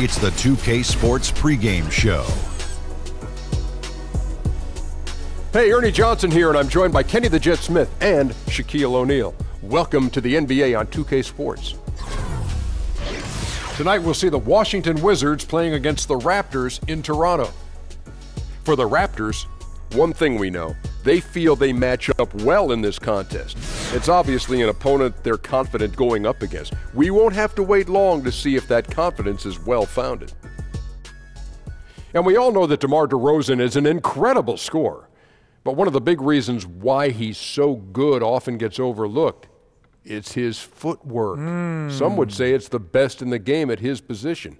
It's the 2K Sports pregame show. Hey, Ernie Johnson here, and I'm joined by Kenny the Jet Smith and Shaquille O'Neal. Welcome to the NBA on 2K Sports. Tonight we'll see the Washington Wizards playing against the Raptors in Toronto. For the Raptors, one thing we know, they feel they match up well in this contest. It's obviously an opponent they're confident going up against. We won't have to wait long to see if that confidence is well-founded. And we all know that DeMar DeRozan is an incredible scorer. But one of the big reasons why he's so good often gets overlooked. It's his footwork. Some would say it's the best in the game at his position.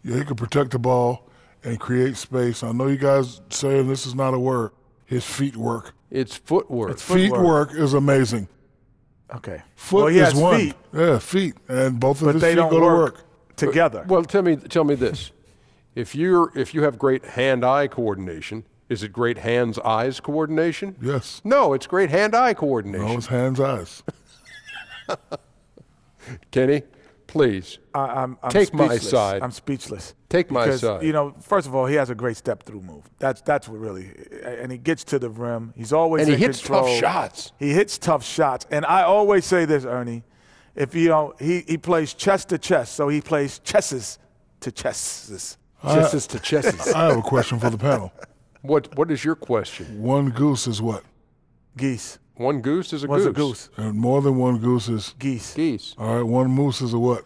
Yeah, he can protect the ball and create space. I know you guys say this is not a word. His feet work. It's footwork. Feet work is amazing. Okay. Foot he is has one. feet. Yeah, feet. And both of But his they feet don't go to work. together. Well, tell me this. If you have great hand-eye coordination, is it great hands-eyes coordination? Yes. No, it's great hand-eye coordination. No, it's hands-eyes. Kenny, please, I'm take my speechless. side. I'm speechless. Take my because, side. You know, first of all, he has a great step-through move. That's what really, and he gets to the rim. He's always and he in hits control. tough shots. He hits tough shots. And I always say this, Ernie, if you know, he plays chest to chest, so he plays chesses to chesses. Chesses to chesses. I have a question for the panel. What is your question? One goose is what? Geese. One goose is a What's goose. a goose? And more than one goose is? Geese. Geese. All right, one moose is a what?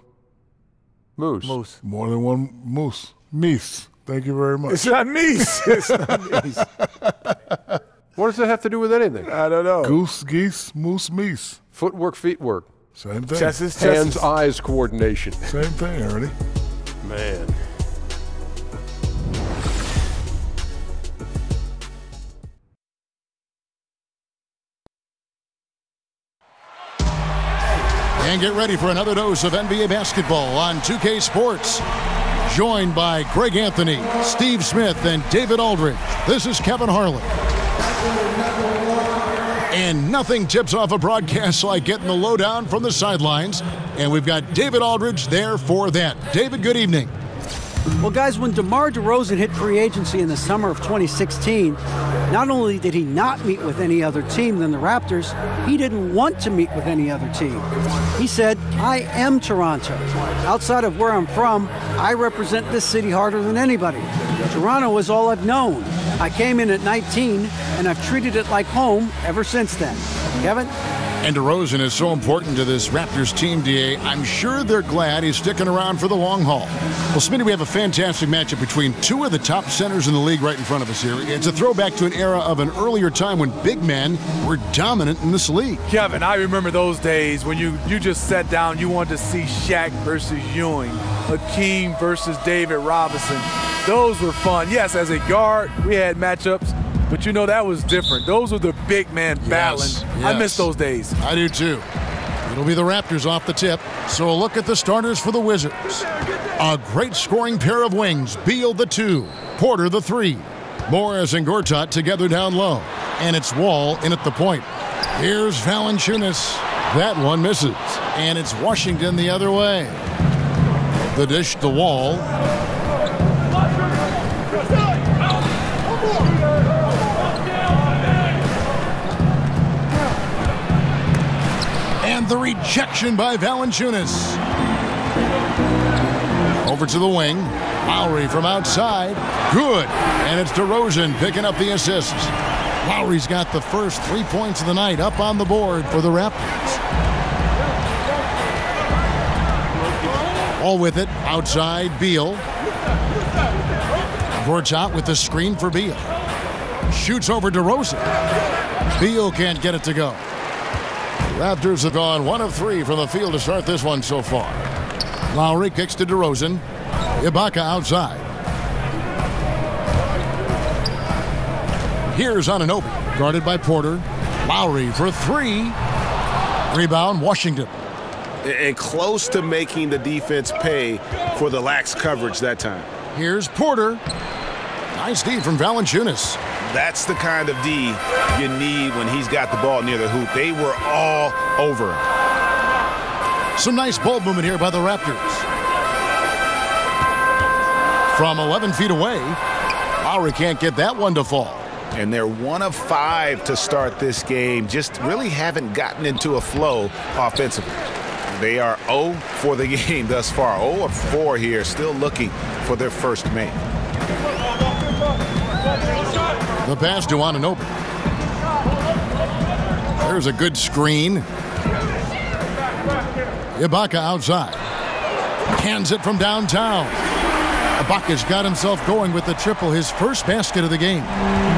Moose. Moose. More than one moose. Meese. Thank you very much. It's not meese. It's not meese. What does that have to do with anything? I don't know. Goose, geese, moose, meese. Footwork, feet work. Same thing. Chesses. Hands-eyes coordination. Same thing, Ernie. Man. And get ready for another dose of NBA basketball on 2K Sports. Joined by Greg Anthony, Steve Smith, and David Aldridge. This is Kevin Harlan. And nothing tips off a broadcast like getting the lowdown from the sidelines. And we've got David Aldridge there for that. David, good evening. Well, guys, when DeMar DeRozan hit free agency in the summer of 2016, not only did he not meet with any other team than the Raptors, he didn't want to meet with any other team. He said, I am Toronto. Outside of where I'm from, I represent this city harder than anybody. Toronto is all I've known. I came in at 19, and I've treated it like home ever since then. Kevin? And DeRozan is so important to this Raptors team, DA. I'm sure they're glad he's sticking around for the long haul. Well, Smitty, we have a fantastic matchup between two of the top centers in the league right in front of us here. It's a throwback to an era of an earlier time when big men were dominant in this league. Kevin, I remember those days when you just sat down, you wanted to see Shaq versus Ewing, Hakeem versus David Robinson. Those were fun. Yes, as a guard, we had matchups. But you know, that was different. Those were the big man battling. Yes. I miss those days. I do too. It'll be the Raptors off the tip. So a look at the starters for the Wizards. A great scoring pair of wings. Beal the 2, Porter the 3. Morris and Gortat together down low. And it's Wall in at the point. Here's Valanciunas. That one misses. And it's Washington the other way. The dish to Wall. And the rejection by Valanciunas. Over to the wing. Lowry from outside. Good. And it's DeRozan picking up the assist. Lowry's got the first 3 points of the night up on the board for the Raptors. All with it. Outside, Beal. Gortat with the screen for Beal. Shoots over DeRozan. Beal can't get it to go. Raptors have gone 1 of 3 from the field to start this one so far. Lowry kicks to DeRozan. Ibaka outside. Here's Anunoby, guarded by Porter. Lowry for 3. Rebound, Washington. And close to making the defense pay for the lax coverage that time. Here's Porter. Nice D from Valanciunas. That's the kind of D you need when he's got the ball near the hoop. They were all over him. Some nice ball movement here by the Raptors. From 11 feet away, Lowry can't get that one to fall. And they're 1 of 5 to start this game. Just really haven't gotten into a flow offensively. They are 0 for the game thus far. 0 of 4 here, still looking for their first make. The pass to Anunoby. There's a good screen. Ibaka outside. Hands it from downtown. Ibaka's got himself going with the triple, his first basket of the game.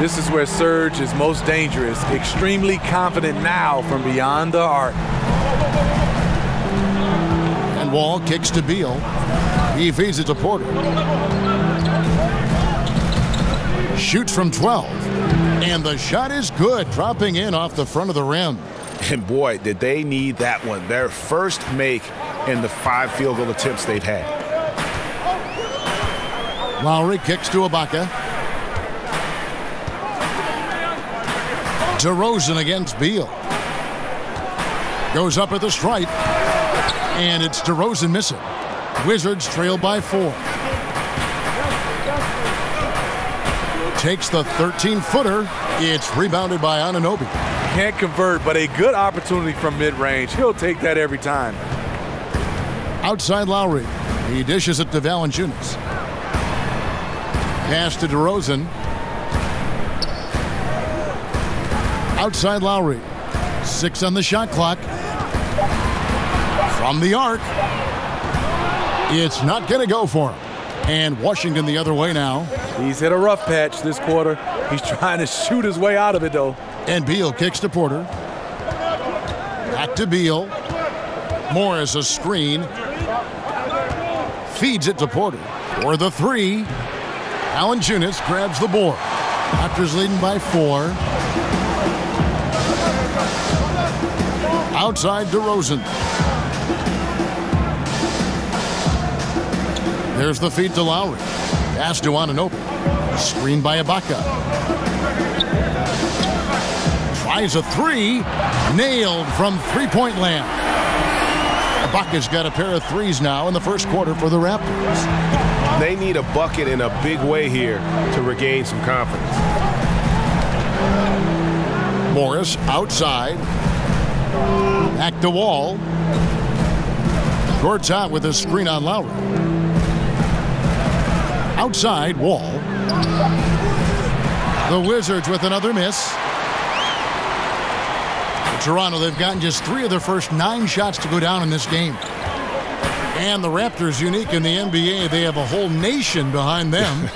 This is where Serge is most dangerous. Extremely confident now from beyond the arc. And Wall kicks to Beal. He feeds it to Porter. Shoots from 12. And the shot is good, dropping in off the front of the rim. And boy, did they need that one. Their first make in the 5 field goal attempts they've had. Lowry kicks to Ibaka. DeRozan against Beal. Goes up at the stripe. And it's DeRozan missing. Wizards trail by 4. Takes the 13-footer. It's rebounded by Anunoby. Can't convert, but a good opportunity from mid-range. He'll take that every time. Outside Lowry. He dishes it to Valanciunas. Pass to DeRozan. Outside Lowry. 6 on the shot clock. From the arc. It's not going to go for him. And Washington the other way now. He's hit a rough patch this quarter. He's trying to shoot his way out of it, though. And Beal kicks to Porter. Back to Beal. Morris a screen. Feeds it to Porter. For the 3. Valanciunas grabs the board. Raptors leading by 4. Outside DeRozan. There's the feed to Lowry. Pass to Anunoby. Screen by Ibaka. Tries a 3. Nailed from three-point land. Ibaka's got a pair of 3s now in the first quarter for the Raptors. They need a bucket in a big way here to regain some confidence. Morris outside. Back to Wall. Gortat with a screen on Lowry. Outside Wall. The Wizards with another miss. Toronto, they've gotten just 3 of their first 9 shots to go down in this game. And the Raptors, unique in the NBA, they have a whole nation behind them.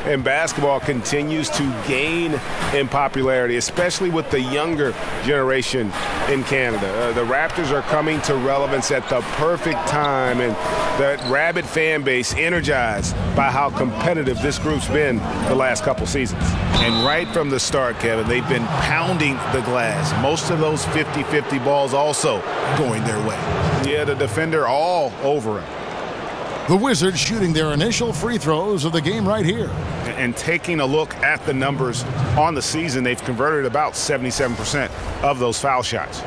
And basketball continues to gain in popularity, especially with the younger generation in Canada. The Raptors are coming to relevance at the perfect time, and the rabid fan base energized by how competitive this group's been the last couple seasons. And right from the start, Kevin, they've been pounding the glass. Most of those 50-50 balls also going their way. Yeah, the defender all over him. The Wizards shooting their initial free throws of the game right here. And taking a look at the numbers on the season, they've converted about 77% of those foul shots.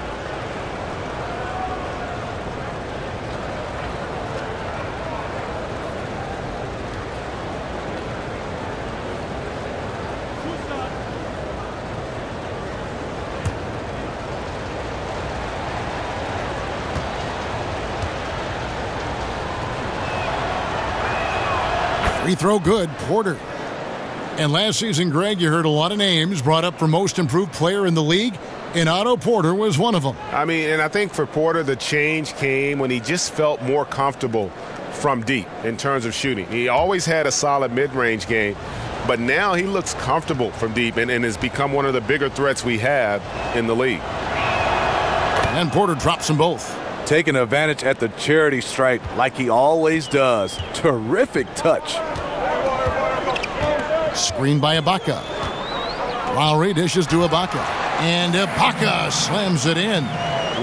Free throw good, Porter. And last season, Greg, you heard a lot of names brought up for most improved player in the league, and Otto Porter was one of them. I mean, and I think for Porter, the change came when he just felt more comfortable from deep in terms of shooting. He always had a solid mid-range game, but now he looks comfortable from deep and has become one of the bigger threats we have in the league. And Porter drops them both. Taking advantage at the charity stripe like he always does. Terrific touch. Screen by Ibaka. Lowry dishes to Ibaka. And Ibaka slams it in.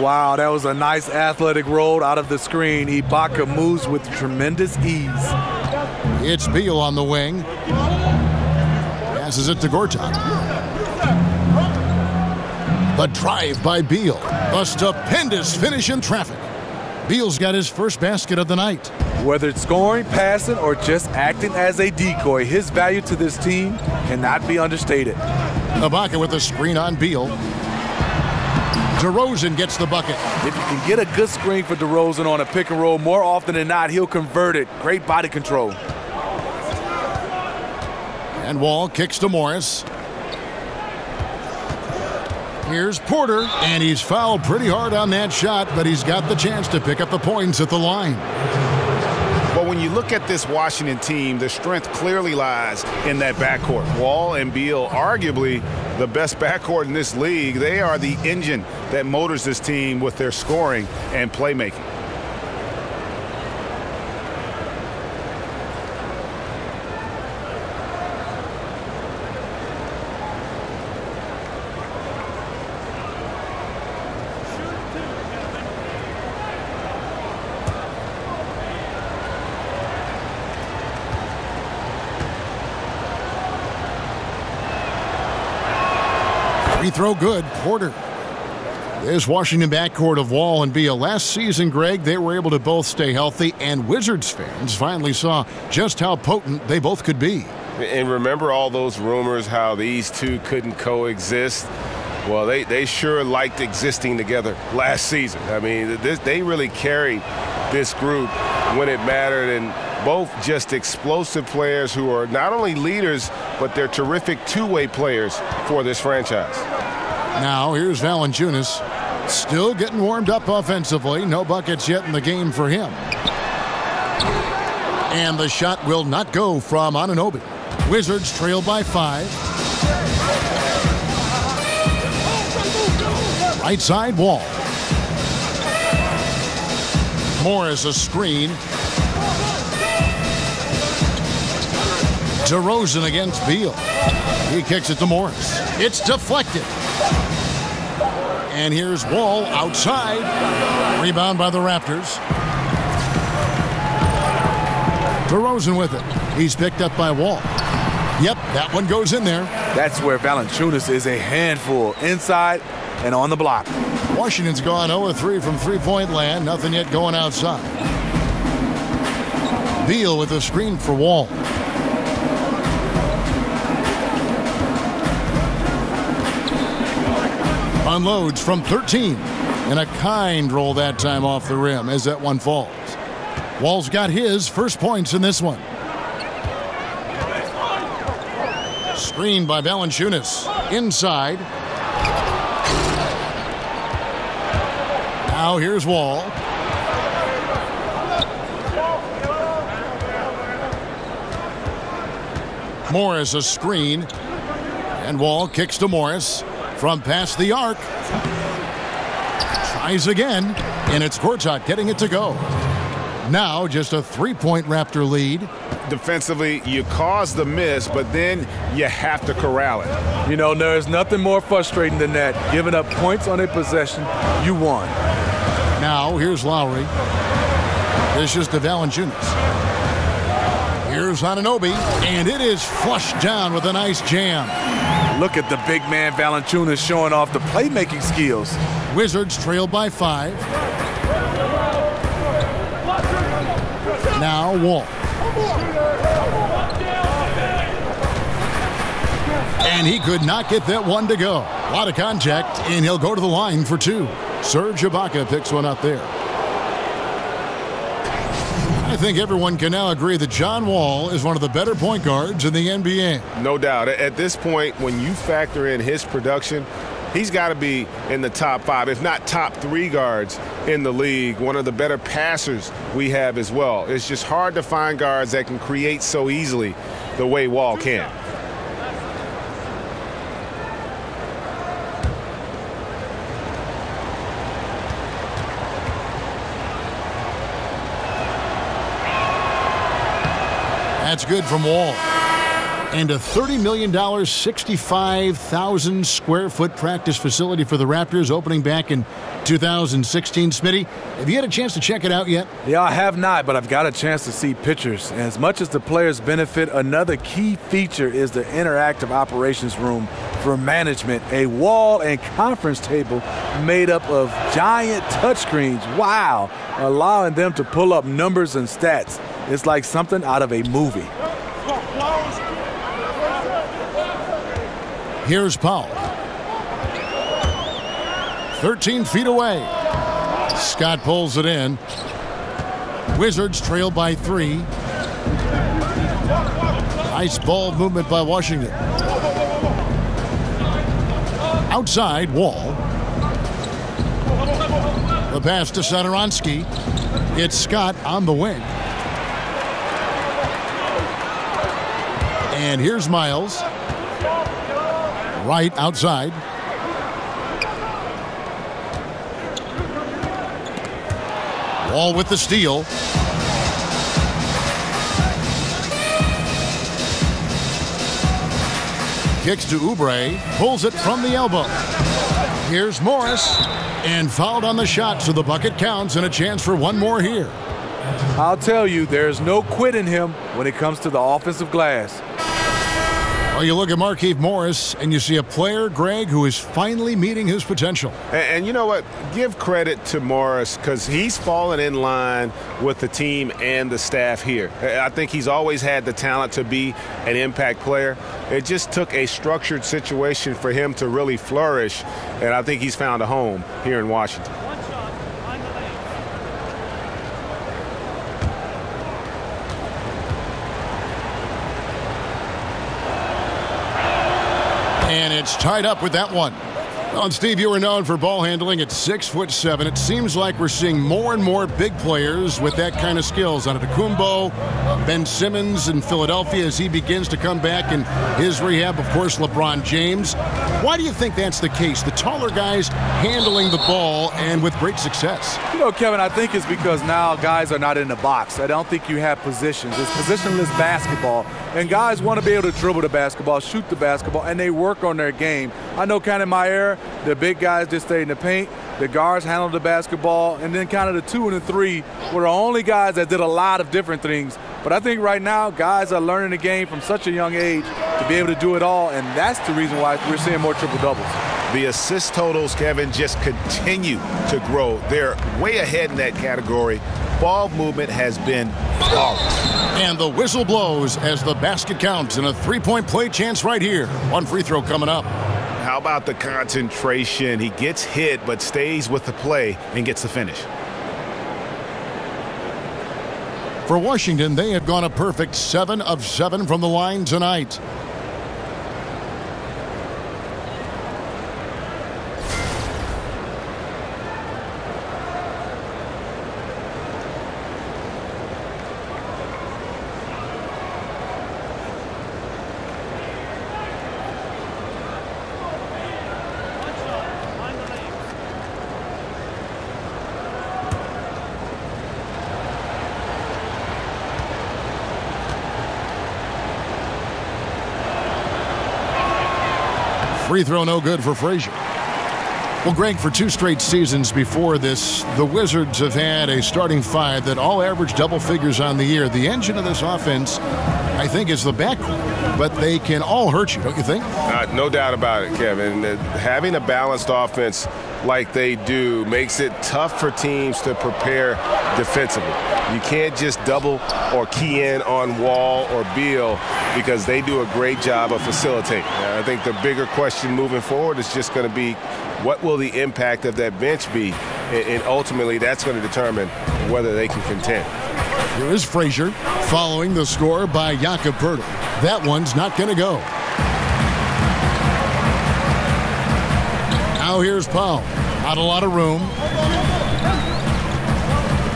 Wow, that was a nice athletic roll out of the screen. Ibaka moves with tremendous ease. It's Beal on the wing. Passes it to Gortat. The drive by Beal. A stupendous finish in traffic. Beal's got his first basket of the night. Whether it's scoring, passing, or just acting as a decoy, his value to this team cannot be understated. Ibaka with the screen on Beal. DeRozan gets the bucket. If you can get a good screen for DeRozan on a pick and roll, more often than not, he'll convert it. Great body control. And Wall kicks to Morris. Here's Porter, and he's fouled pretty hard on that shot, but he's got the chance to pick up the points at the line. Well, when you look at this Washington team, the strength clearly lies in that backcourt. Wall and Beal, arguably the best backcourt in this league. They are the engine that motors this team with their scoring and playmaking. Free throw good. Porter. This Washington backcourt of Wall and Beal. Last season, Greg, they were able to both stay healthy, and Wizards fans finally saw just how potent they both could be. And remember all those rumors how these two couldn't coexist? Well, they sure liked existing together last season. I mean, they really carried this group when it mattered, and both just explosive players who are not only leaders, but they're terrific two-way players for this franchise. Now here's Valanciunas, still getting warmed up offensively. No buckets yet in the game for him. And the shot will not go from Anunoby. Wizards trail by 5. Right side Wall. Morris a screen. DeRozan against Beal. He kicks it to Morris. It's deflected. And here's Wall outside. Rebound by the Raptors. DeRozan with it. He's picked up by Wall. Yep, that one goes in there. That's where Valanciunas is a handful, inside and on the block. Washington's gone 0-3 from three-point land. Nothing yet going outside. Beal with the screen for Wall. Unloads from 13. And a kind roll that time off the rim as that one falls. Wall's got his first points in this one. Screened by Valanciunas. Inside. Now here's Wall. Morris a screen. And Wall kicks to Morris. From past the arc. Tries again. And it's Gortat getting it to go. Now just a 3-point Raptor lead. Defensively, you cause the miss, but then you have to corral it. You know, there's nothing more frustrating than that. Giving up points on a possession, you won. Now here's Lowry. This is to Valanciunas. Here's Anunoby, and it is flushed down with a nice jam. Look at the big man Valanciunas showing off the playmaking skills. Wizards trail by 5. Now Wall. And he could not get that one to go. A lot of contact, and he'll go to the line for 2. Serge Ibaka picks one up there. I think everyone can now agree that John Wall is one of the better point guards in the NBA. No doubt. At this point, when you factor in his production, he's got to be in the top 5, if not top 3 guards in the league. One of the better passers we have as well. It's just hard to find guards that can create so easily the way Wall can. That's good from Wall. And a $30 million, 65,000 square foot practice facility for the Raptors opening back in 2016. Smitty, have you had a chance to check it out yet? Yeah, I have not, but I've got a chance to see pictures. And as much as the players benefit, another key feature is the interactive operations room for management. A wall and conference table made up of giant touchscreens. Wow. Allowing them to pull up numbers and stats. It's like something out of a movie. Here's Powell. 13 feet away. Scott pulls it in. Wizards trail by 3. Nice ball movement by Washington. Outside, Wall. The pass to Satoransky. It's Scott on the wing. And here's Miles. Right outside. Wall with the steal. Kicks to Oubre. Pulls it from the elbow. Here's Morris. And fouled on the shot, so the bucket counts and a chance for one more here. I'll tell you, there's no quit in him when it comes to the offensive glass. Well, you look at Markieff Morris, and you see a player, Greg, who is finally meeting his potential. And you know what? Give credit to Morris because he's fallen in line with the team and the staff here. I think he's always had the talent to be an impact player. It just took a structured situation for him to really flourish, and I think he's found a home here in Washington. And it's tied up with that one. Well, and Steve, you were known for ball handling at 6'7". It seems like we're seeing more and more big players with that kind of skills. Antetokounmpo, Ben Simmons in Philadelphia as he begins to come back in his rehab. Of course, LeBron James. Why do you think that's the case? The taller guys handling the ball and with great success. You know, Kevin, I think it's because now guys are not in the box. I don't think you have positions. It's positionless basketball. And guys want to be able to dribble the basketball, shoot the basketball, and they work on their game. I know kind of in my era, the big guys just stay in the paint. The guards handled the basketball, and then kind of the 2 and the 3 were the only guys that did a lot of different things. But I think right now, guys are learning the game from such a young age to be able to do it all, and that's the reason why we're seeing more triple-doubles. The assist totals, Kevin, just continue to grow. They're way ahead in that category. Ball movement has been flawless. And the whistle blows as the basket counts and a three-point play chance right here. One free throw coming up. How about the concentration? He gets hit but stays with the play and gets the finish. For Washington, they have gone a perfect 7 of 7 from the line tonight. Free throw no good for Frazier. Well, Greg, for 2 straight seasons before this, the Wizards have had a starting 5 that all average double figures on the year. The engine of this offense, I think, is the backcourt, but they can all hurt you, don't you think? No doubt about it, Kevin. Having a balanced offense like they do makes it tough for teams to prepare defensively. You can't just double or key in on Wall or Beal because they do a great job of facilitating. I think the bigger question moving forward is just going to be what will the impact of that bench be? And ultimately, that's going to determine whether they can contend. Here is Frazier following the score by Jakob Poeltl. That one's not going to go. Now here's Powell. Not a lot of room.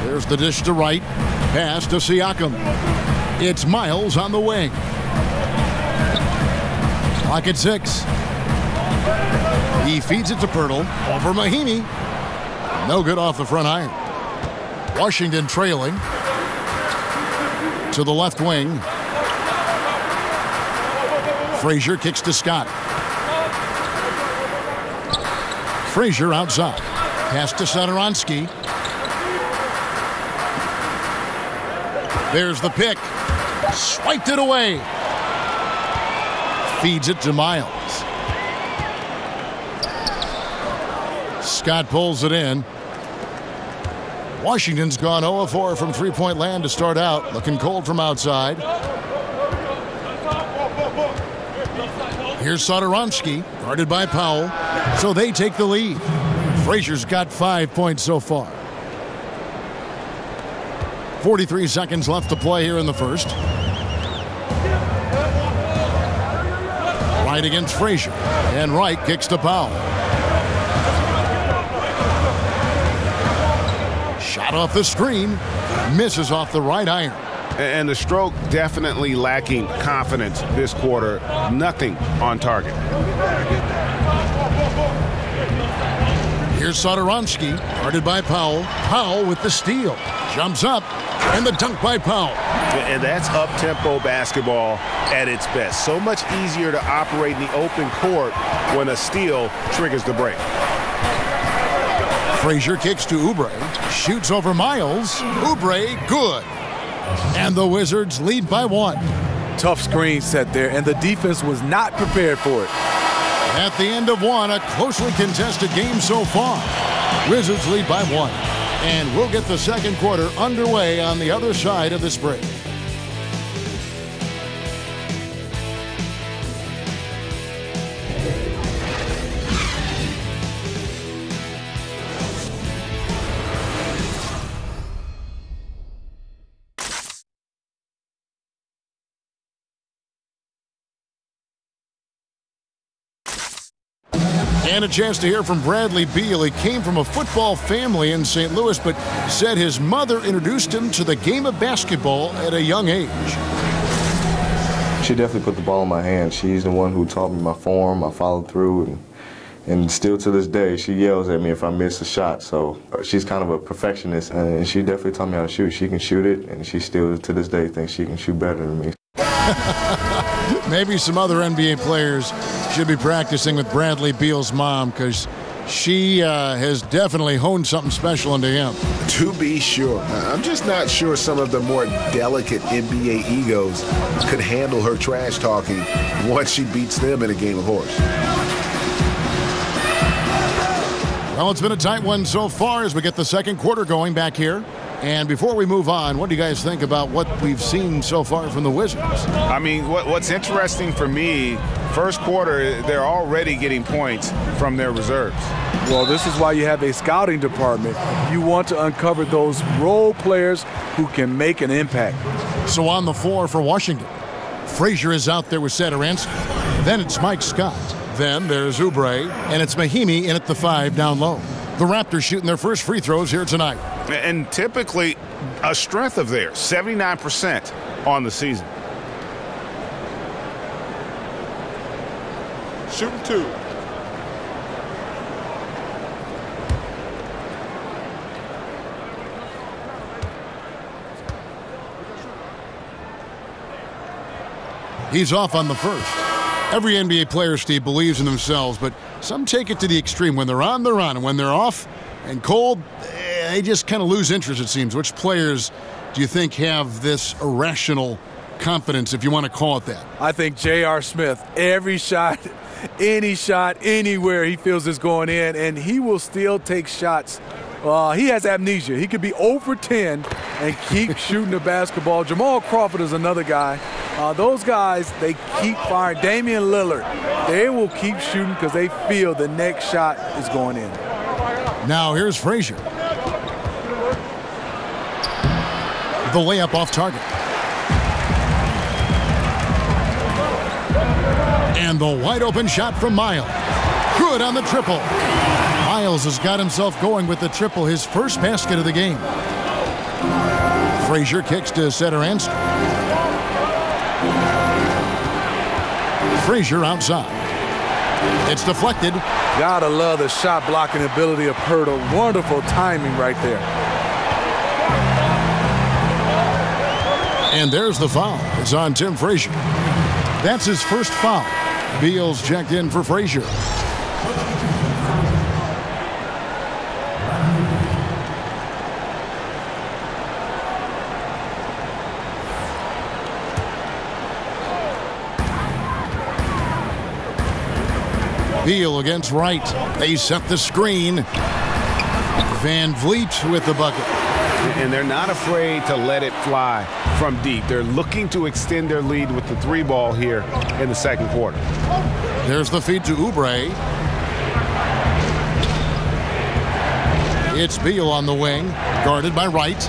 There's the dish to right. Pass to Siakam. It's Miles on the wing. Clock at 6. He feeds it to Poeltl. Over Mahinmi. No good off the front iron. Washington trailing. To the left wing. Frazier kicks to Scott. Frazier outside. Pass to Satoransky. There's the pick. Swiped it away. Feeds it to Miles. Scott pulls it in. Washington's gone 0 of 4 from three-point land to start out. Looking cold from outside. Here's Satoransky, guarded by Powell. So they take the lead. Frazier's got 5 points so far. 43 seconds left to play here in the first. Wright against Frazier. And Wright kicks to Powell. Shot off the screen. Misses off the right iron. And the stroke definitely lacking confidence this quarter. Nothing on target. Here's Satoransky, guarded by Powell. Powell with the steal. Jumps up, and the dunk by Powell. And that's up-tempo basketball at its best. So much easier to operate in the open court when a steal triggers the break. Frazier kicks to Oubre. Shoots over Miles. Oubre, good. And the Wizards lead by 1. Tough screen set there, and the defense was not prepared for it. At the end of 1, a closely contested game so far. Wizards lead by 1. And we'll get the second quarter underway on the other side of this break. And a chance to hear from Bradley Beal. He came from a football family in St. Louis, but said his mother introduced him to the game of basketball at a young age. She definitely put the ball in my hand. She's the one who taught me my form, I followed through, and still to this day, she yells at me if I miss a shot. So she's kind of a perfectionist, and she definitely taught me how to shoot. She can shoot it, and she still to this day thinks she can shoot better than me. Maybe some other NBA players should be practicing with Bradley Beal's mom, because she has definitely honed something special into him. To be sure. I'm just not sure some of the more delicate NBA egos could handle her trash talking once she beats them in a game of horse. Well, it's been a tight one so far as we get the second quarter going back here. And before we move on, what do you guys think about what we've seen so far from the Wizards? I mean, what's interesting for me, first quarter, they're already getting points from their reserves. Well, this is why you have a scouting department. You want to uncover those role players who can make an impact. So on the floor for Washington, Frazier is out there with Satoransky. Then it's Mike Scott. Then there's Oubre, and it's Mahimi in at the 5 down low. The Raptors shooting their first free throws here tonight. And typically a strength of theirs, 79% on the season. Shooting 2. He's off on the first. Every NBA player, Steve, believes in themselves, but some take it to the extreme. When they're on, they're on. And when they're off and cold, they just kind of lose interest, it seems. Which players do you think have this irrational confidence, if you want to call it that? I think J.R. Smith, every shot, any shot, anywhere he feels is going in, and he will still take shots. He has amnesia. He could be 0 for 10 and keep shooting the basketball. Jamal Crawford is another guy. Those guys, they keep firing. Damian Lillard, they will keep shooting because they feel the next shot is going in. Now here's Frazier. The layup off target. And the wide open shot from Miles. Good on the triple. Miles has got himself going with the triple, his first basket of the game. Frazier kicks to Satoransky. Frazier outside. It's deflected. Gotta love the shot blocking ability of Pirtle. Wonderful timing right there. And there's the foul. It's on Tim Frazier. That's his first foul. Beal's checked in for Frazier. Beal against Wright. They set the screen. Van Vliet with the bucket. And they're not afraid to let it fly from deep. They're looking to extend their lead with the 3-ball here in the second quarter. There's the feed to Oubre. It's Beal on the wing, guarded by Wright.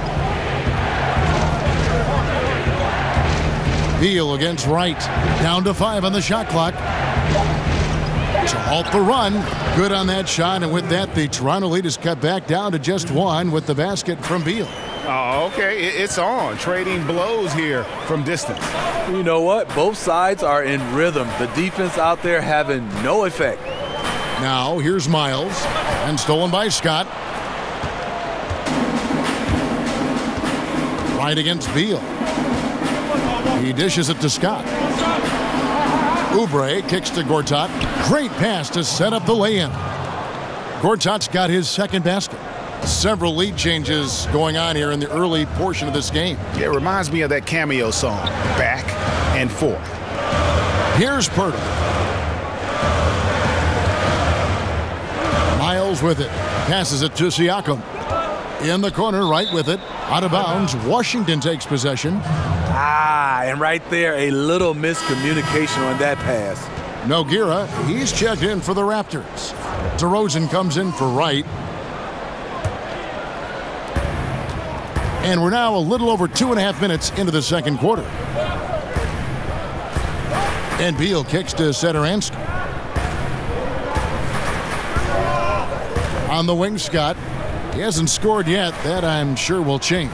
Beal against Wright. Down to 5 on the shot clock. To halt the run. Good on that shot, and with that, the Toronto lead is cut back down to just 1 with the basket from Beal. Oh, okay. It's on. Trading blows here from distance. You know what? Both sides are in rhythm. The defense out there having no effect. Now, here's Miles, and stolen by Scott. Right against Beal. He dishes it to Scott. Oubre kicks to Gortat. Great pass to set up the lay-in. Gortat's got his second basket. Several lead changes going on here in the early portion of this game. It reminds me of that Cameo song, Back and Forth. Here's Purtle. Miles with it. Passes it to Siakam. In the corner, right with it. Out of bounds. Washington takes possession. And right there, a little miscommunication on that pass. Nogueira, he's checked in for the Raptors. DeRozan comes in for Wright. And we're now a little over 2.5 minutes into the second quarter. And Beal kicks to Satoransky. On the wing, Scott. He hasn't scored yet. That, I'm sure, will change.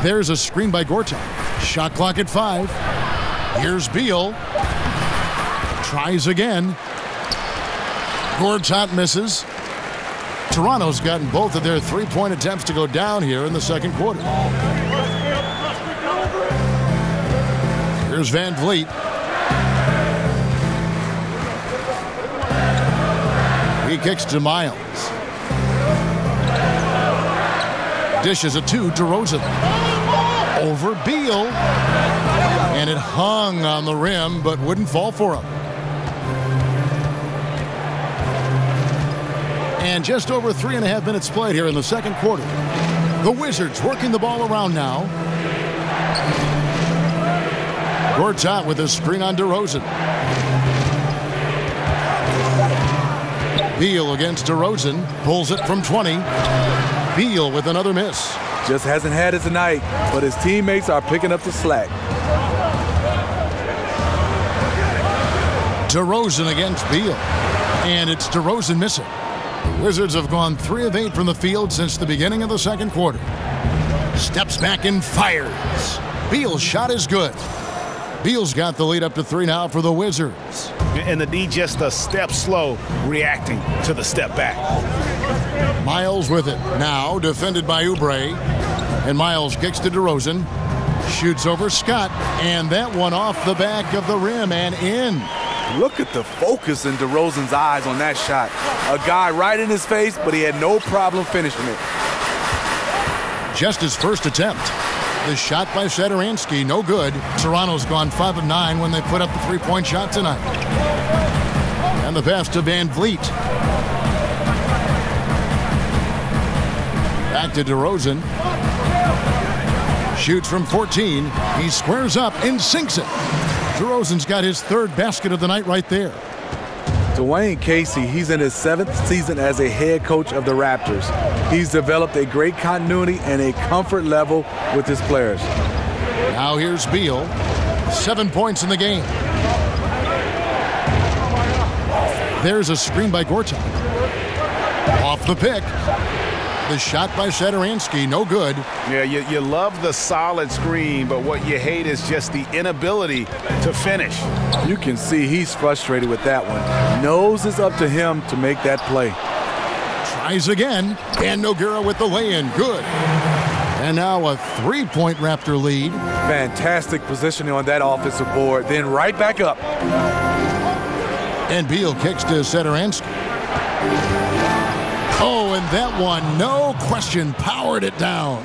There's a screen by Gortat. Shot clock at 5. Here's Beal. Tries again. Gortat misses. Toronto's gotten both of their three-point attempts to go down here in the second quarter. Here's Van Vliet. He kicks to Miles. Dishes it to DeRozan. Over Beal. And it hung on the rim, but wouldn't fall for him. And just over 3.5 minutes played here in the second quarter. The Wizards working the ball around now. Gortat with a screen on DeRozan. Beal against DeRozan. Pulls it from 20. Beal with another miss. Just hasn't had it tonight, but his teammates are picking up the slack. DeRozan against Beal. And it's DeRozan missing. The Wizards have gone 3 of 8 from the field since the beginning of the second quarter. Steps back and fires. Beal's shot is good. Beal's got the lead up to 3 now for the Wizards. And the D just a step slow reacting to the step back. Miles with it. Now defended by Oubre. And Miles kicks to DeRozan. Shoots over Scott. And that one off the back of the rim and in. Look at the focus in DeRozan's eyes on that shot. A guy right in his face, but he had no problem finishing it. Just his first attempt. The shot by Satoransky, no good. Toronto's gone 5 of 9 when they put up the three-point shot tonight. And the pass to Van Vliet. Back to DeRozan. Shoots from 14. He squares up and sinks it. DeRozan's got his 3rd basket of the night right there. Dwayne Casey, he's in his 7th season as a head coach of the Raptors. He's developed a great continuity and a comfort level with his players. Now here's Beal. 7 points in the game. There's a screen by Gortat. Off the pick. The shot by Satoransky, no good. Yeah, you love the solid screen, but what you hate is just the inability to finish. You can see he's frustrated with that one. Knows it's up to him to make that play. Tries again, and Nogueira with the lay-in, good. And now a 3-point Raptor lead. Fantastic positioning on that offensive board, then right back up. And Beal kicks to Satoransky. Oh, and that one, no question, powered it down.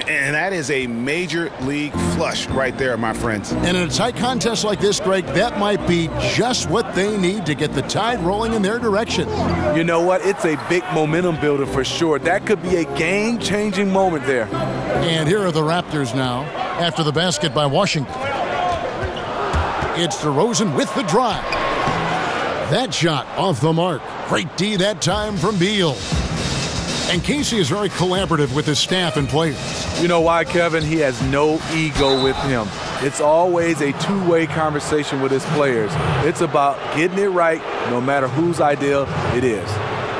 And that is a major league flush right there, my friends. And in a tight contest like this, Greg, that might be just what they need to get the tide rolling in their direction. You know what? It's a big momentum builder for sure. That could be a game-changing moment there. And here are the Raptors now after the basket by Washington. It's DeRozan with the drive. That shot off the mark. Great D that time from Beal. And Casey is very collaborative with his staff and players. You know why, Kevin? He has no ego with him. It's always a two-way conversation with his players. It's about getting it right no matter whose idea it is.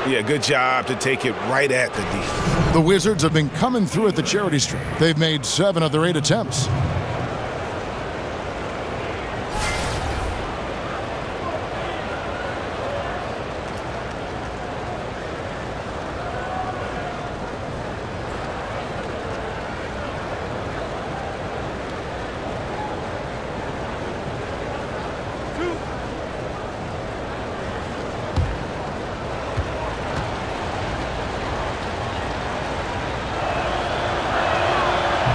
Yeah, good job to take it right at the D. The Wizards have been coming through at the charity stripe. They've made 7 of their 8 attempts.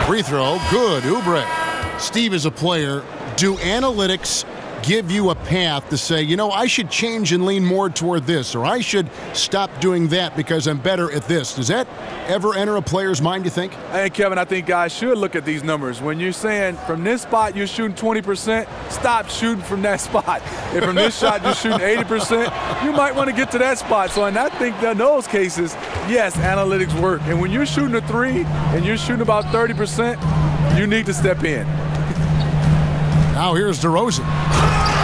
Free throw, good, Oubre. Steve, is a player, do analytics give you a path to say, you know, I should change and lean more toward this, or I should stop doing that because I'm better at this? Does that ever enter a player's mind, you think? Hey, Kevin, I think guys should look at these numbers. When you're saying from this spot you're shooting 20%, stop shooting from that spot. If from this shot you're shooting 80%, you might want to get to that spot. So, and I think that in those cases, yes, analytics work. And when you're shooting a 3 and you're shooting about 30%, you need to step in. Now here's DeRozan.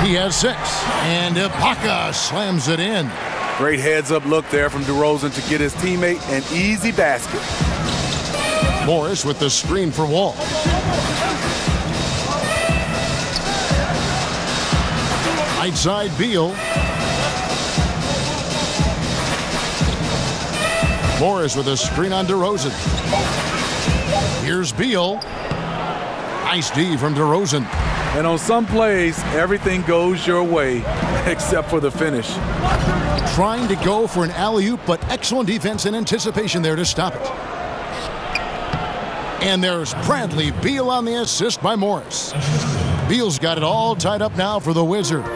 He has 6. And Ibaka slams it in. Great heads-up look there from DeRozan to get his teammate an easy basket. Morris with the screen for Wall. Right side, Beal. Morris with a screen on DeRozan. Here's Beal. Nice D from DeRozan. And on some plays, everything goes your way except for the finish. Trying to go for an alley-oop, but excellent defense and anticipation there to stop it. And there's Bradley Beal on the assist by Morris. Beal's got it all tied up now for the Wizards.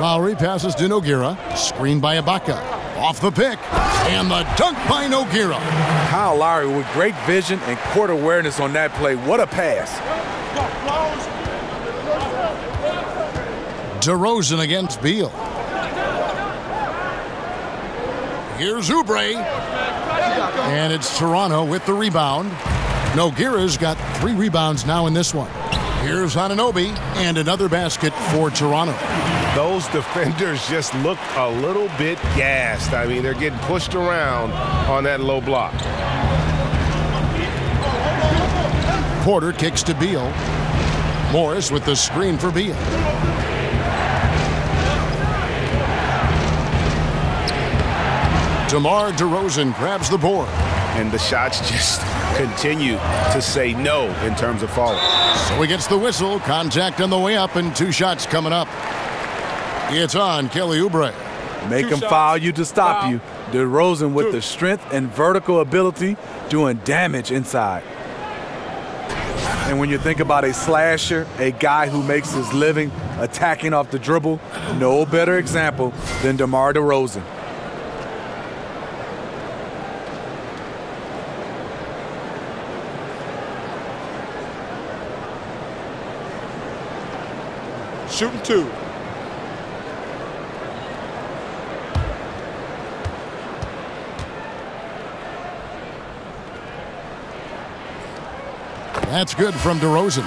Lowry passes to Nogueira. Screened by Ibaka. Off the pick. And the dunk by Nogueira. Kyle Lowry with great vision and court awareness on that play. What a pass. DeRozan against Beal. Here's Oubre. And it's Toronto with the rebound. Nogueira's got 3 rebounds now in this one. Here's Anunoby and another basket for Toronto. Those defenders just look a little bit gassed. I mean, they're getting pushed around on that low block. Porter kicks to Beal. Morris with the screen for Beal. DeMar DeRozan grabs the board. And the shots just continue to say no in terms of falling. So he gets the whistle. Contact on the way up and 2 shots coming up. It's on Kelly Oubre. Make him foul you to stop you. DeRozan with the strength and vertical ability doing damage inside. And when you think about a slasher, a guy who makes his living attacking off the dribble, no better example than DeMar DeRozan. Shooting 2. That's good from DeRozan.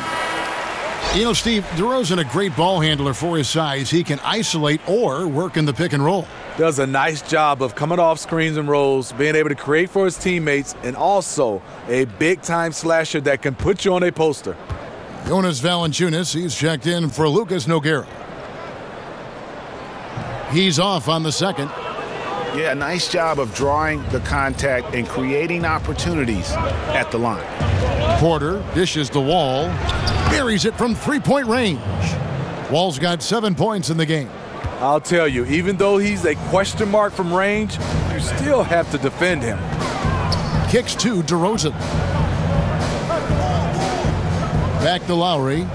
You know, Steve, DeRozan, a great ball handler for his size. He can isolate or work in the pick and roll. Does a nice job of coming off screens and rolls, being able to create for his teammates, and also a big-time slasher that can put you on a poster. Jonas Valanciunas, he's checked in for Lucas Nogueira. He's off on the second. Yeah, nice job of drawing the contact and creating opportunities at the line. Porter dishes the Wall, buries it from 3-point range. Wall's got 7 points in the game. I'll tell you, even though he's a question mark from range, you still have to defend him. Kicks to DeRozan. Back to Lowry.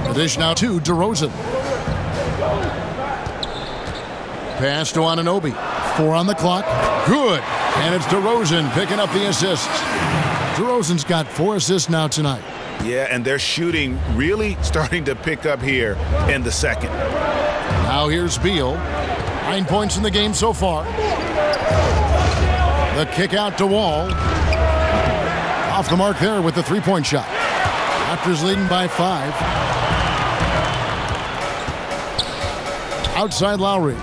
The dish now to DeRozan. Pass to Anunoby. 4 on the clock. Good. And it's DeRozan picking up the assists. DeRozan's got 4 assists now tonight. Yeah, and their shooting really starting to pick up here in the second. Now here's Beal. 9 points in the game so far. The kick out to Wall. Off the mark there with the three-point shot. Raptors leading by 5. Outside Lowry.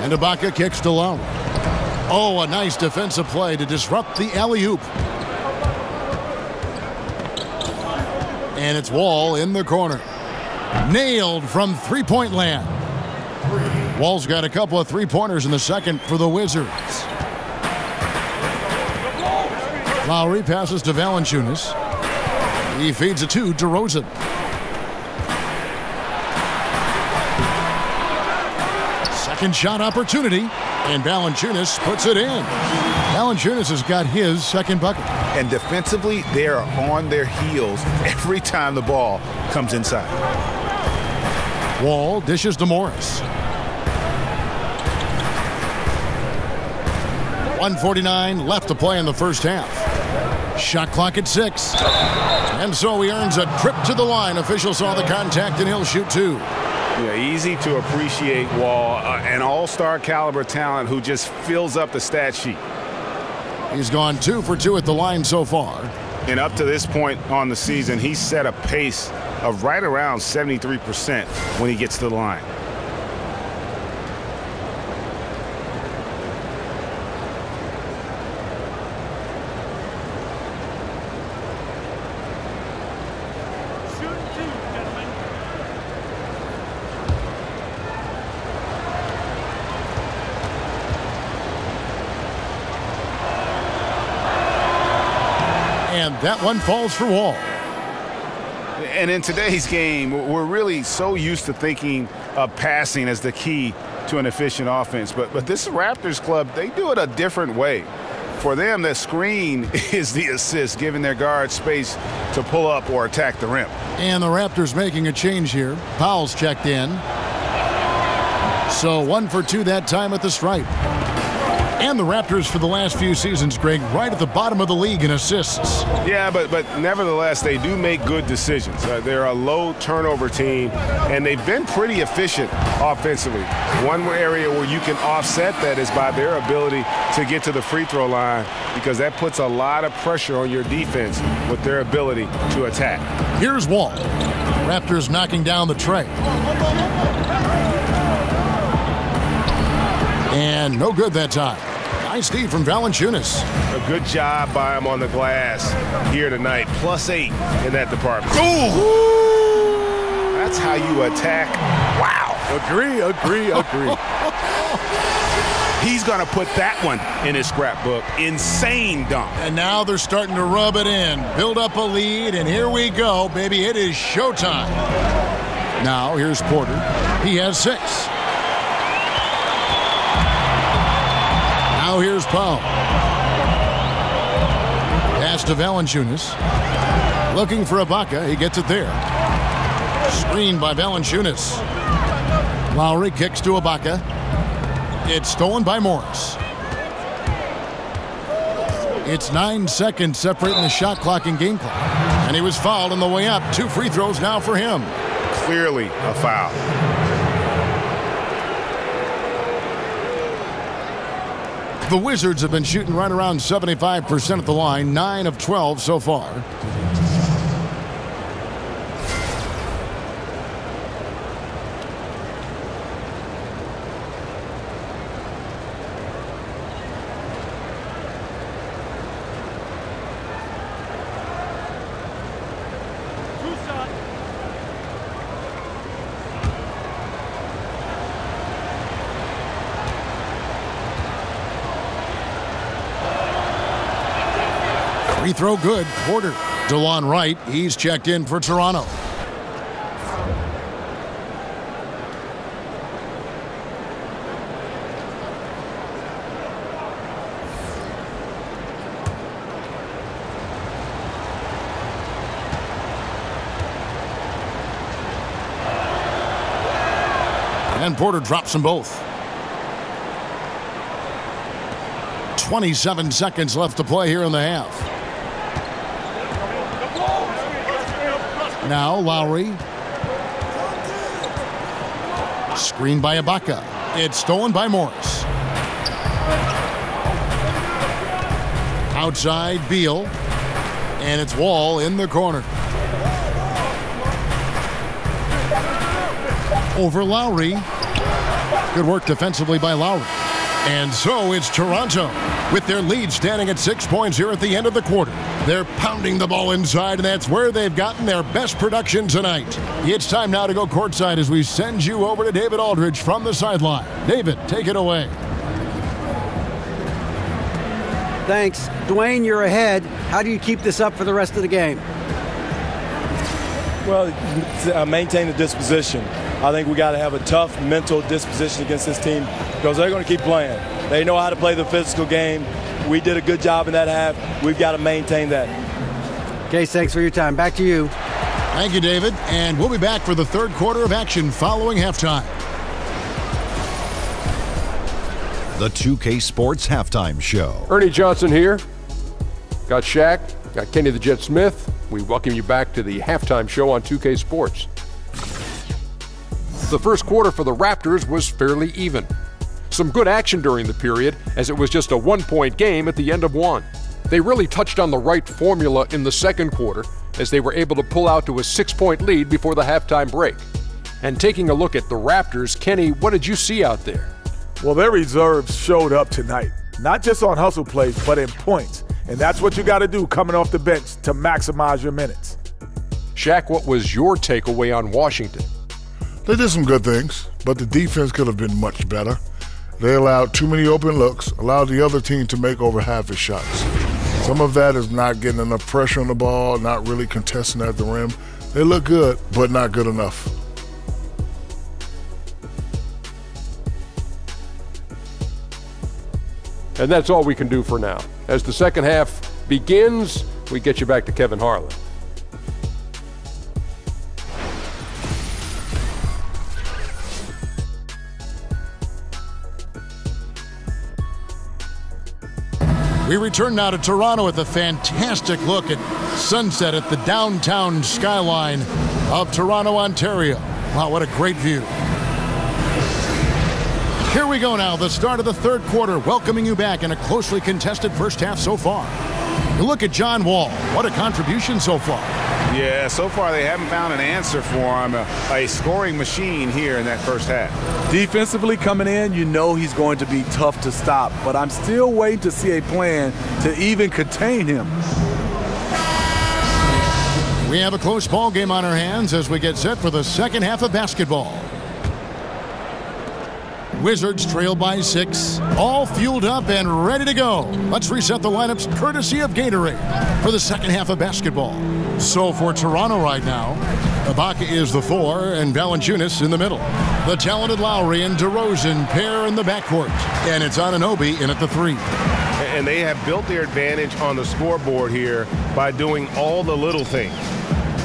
And Ibaka kicks to Lowry. Oh, a nice defensive play to disrupt the alley-oop. And it's Wall in the corner. Nailed from three-point land. Wall's got a couple of three-pointers in the second for the Wizards. Lowry passes to Valanciunas. He feeds it to DeRozan. Second shot opportunity, and Valanciunas puts it in. Valanciunas has got his second bucket. And defensively, they are on their heels every time the ball comes inside. Wall dishes to Morris. 1:49 left to play in the first half. Shot clock at 6. And so he earns a trip to the line. Officials saw the contact, and he'll shoot 2. Yeah, easy to appreciate Wall, an all-star caliber talent who just fills up the stat sheet. He's gone 2 for 2 at the line so far. And up to this point on the season, he's set a pace of right around 73% when he gets to the line. And that one falls for Wall. And in today's game, we're really so used to thinking of passing as the key to an efficient offense. But this Raptors club, they do it a different way. For them, the screen is the assist, giving their guards space to pull up or attack the rim. And the Raptors making a change here. Powell's checked in. So 1 for 2 that time at the stripe. And the Raptors for the last few seasons, Greg, right at the bottom of the league in assists. Yeah, but nevertheless, they do make good decisions. They're a low turnover team, and they've been pretty efficient offensively. One area where you can offset that is by their ability to get to the free throw line, because that puts a lot of pressure on your defense with their ability to attack. Here's Wall. Raptors knocking down the tray. And no good that time. Nice D from Valanciunas. A good job by him on the glass here tonight. +8 in that department. Ooh! That's how you attack. Wow. Agree. He's going to put that one in his scrapbook. Insane dunk. And now they're starting to rub it in. Build up a lead, and here we go, baby. It is showtime. Now here's Porter. He has 6. Now here's Powell. Pass to Valanciunas. Looking for Ibaka. He gets it there. Screened by Valanciunas. Lowry kicks to Ibaka. It's stolen by Morris. It's 9 seconds separating the shot clock and game clock. And he was fouled on the way up. 2 free throws now for him. Clearly a foul. The Wizards have been shooting right around 75% at the line, 9 of 12 so far. Free throw good. Porter. DeLon Wright. He's checked in for Toronto. And Porter drops them both. 27 seconds left to play here in the half. Now Lowry. Screen by Ibaka. It's stolen by Morris. Outside Beal. And it's Wall in the corner. Over Lowry. Good work defensively by Lowry. And so it's Toronto with their lead standing at 6 points here at the end of the quarter. They're pounding the ball inside, and that's where they've gotten their best production tonight. It's time now to go courtside as we send you over to David Aldridge from the sideline. David, take it away. Thanks. Dwayne, you're ahead. How do you keep this up for the rest of the game? Well, maintain the disposition. I think we got to have a tough mental disposition against this team because they're going to keep playing. They know how to play the physical game. We did a good job in that half. We've got to maintain that. Case, thanks for your time. Back to you. Thank you, David. And we'll be back for the third quarter of action following halftime. The 2K Sports Halftime Show. Ernie Johnson here. Got Shaq, got Kenny the Jet Smith. We welcome you back to the halftime show on 2K Sports. The first quarter for the Raptors was fairly even. Some good action during the period, as it was just a one-point game at the end of one. They really touched on the right formula in the second quarter, as they were able to pull out to a 6-point lead before the halftime break. And taking a look at the Raptors, Kenny, what did you see out there? Well, their reserves showed up tonight, not just on hustle plays, but in points. And that's what you got to do coming off the bench to maximize your minutes. Shaq, what was your takeaway on Washington? They did some good things, but the defense could have been much better. They allowed too many open looks, allowed the other team to make over half his shots. Some of that is not getting enough pressure on the ball, not really contesting at the rim. They look good, but not good enough. And that's all we can do for now. As the second half begins, we get you back to Kevin Harlan. We return now to Toronto with a fantastic look at sunset at the downtown skyline of Toronto, Ontario. Wow, what a great view. Here we go now, the start of the third quarter, welcoming you back in a closely contested first half so far. You look at John Wall. What a contribution so far. Yeah, so far they haven't found an answer for him. A scoring machine here in that first half. Defensively coming in, you know he's going to be tough to stop, but I'm still waiting to see a plan to even contain him. We have a close ball game on our hands as we get set for the second half of basketball. Wizards trail by 6, all fueled up and ready to go. Let's reset the lineups courtesy of Gatorade for the second half of basketball. So for Toronto right now, Ibaka is the 4 and Valanciunas in the middle. The talented Lowry and DeRozan pair in the backcourt. And it's Anunoby in at the 3. And they have built their advantage on the scoreboard here by doing all the little things.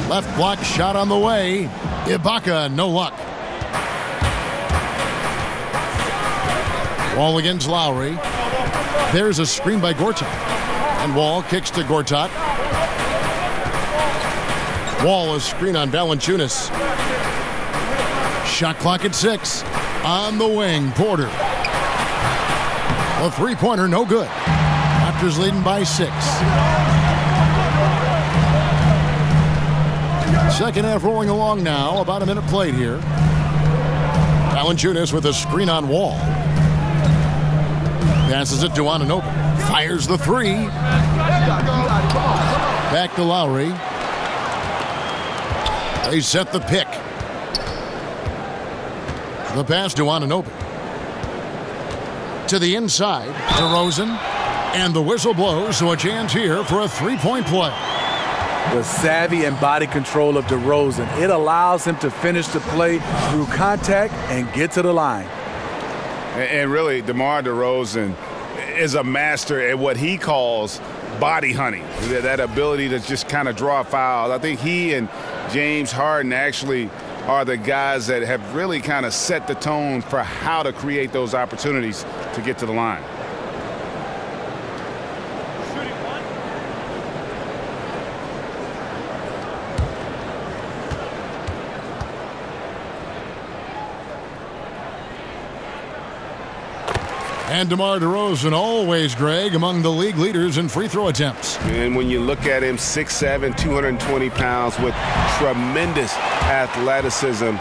Left block shot on the way. Ibaka, no luck. Wall against Lowry. There's a screen by Gortat. And Wall kicks to Gortat. Wall, a screen on Valanciunas. Shot clock at 6. On the wing, Porter. A three-pointer, no good. Raptors leading by 6. Second half rolling along now. About a minute played here. Valanciunas with a screen on Wall. Passes it to Anunoby. Fires the 3. Back to Lowry. They set the pick. The pass to Anunoby. To the inside, DeRozan. And the whistle blows, so a chance here for a three-point play. The savvy and body control of DeRozan. It allows him to finish the play through contact and get to the line. And really, DeMar DeRozan is a master at what he calls body hunting, that ability to just kind of draw fouls. I think he and James Harden actually are the guys that have really kind of set the tone for how to create those opportunities to get to the line. And DeMar DeRozan, always, Greg, among the league leaders in free throw attempts. And when you look at him, 6'7", 220 pounds with tremendous athleticism,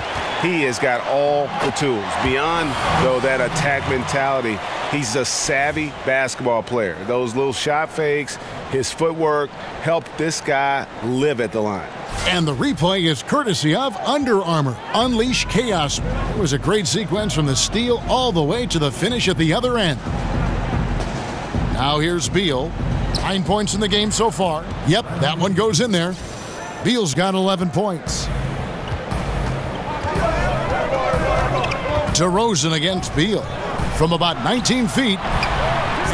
he has got all the tools. Beyond, though, that attack mentality, he's a savvy basketball player. Those little shot fakes, his footwork helped this guy live at the line. And the replay is courtesy of Under Armour. Unleash chaos. It was a great sequence from the steal all the way to the finish at the other end. Now here's Beal. 9 points in the game so far. Yep, that one goes in there. Beal's got 11 points. DeRozan against Beal from about 19 feet.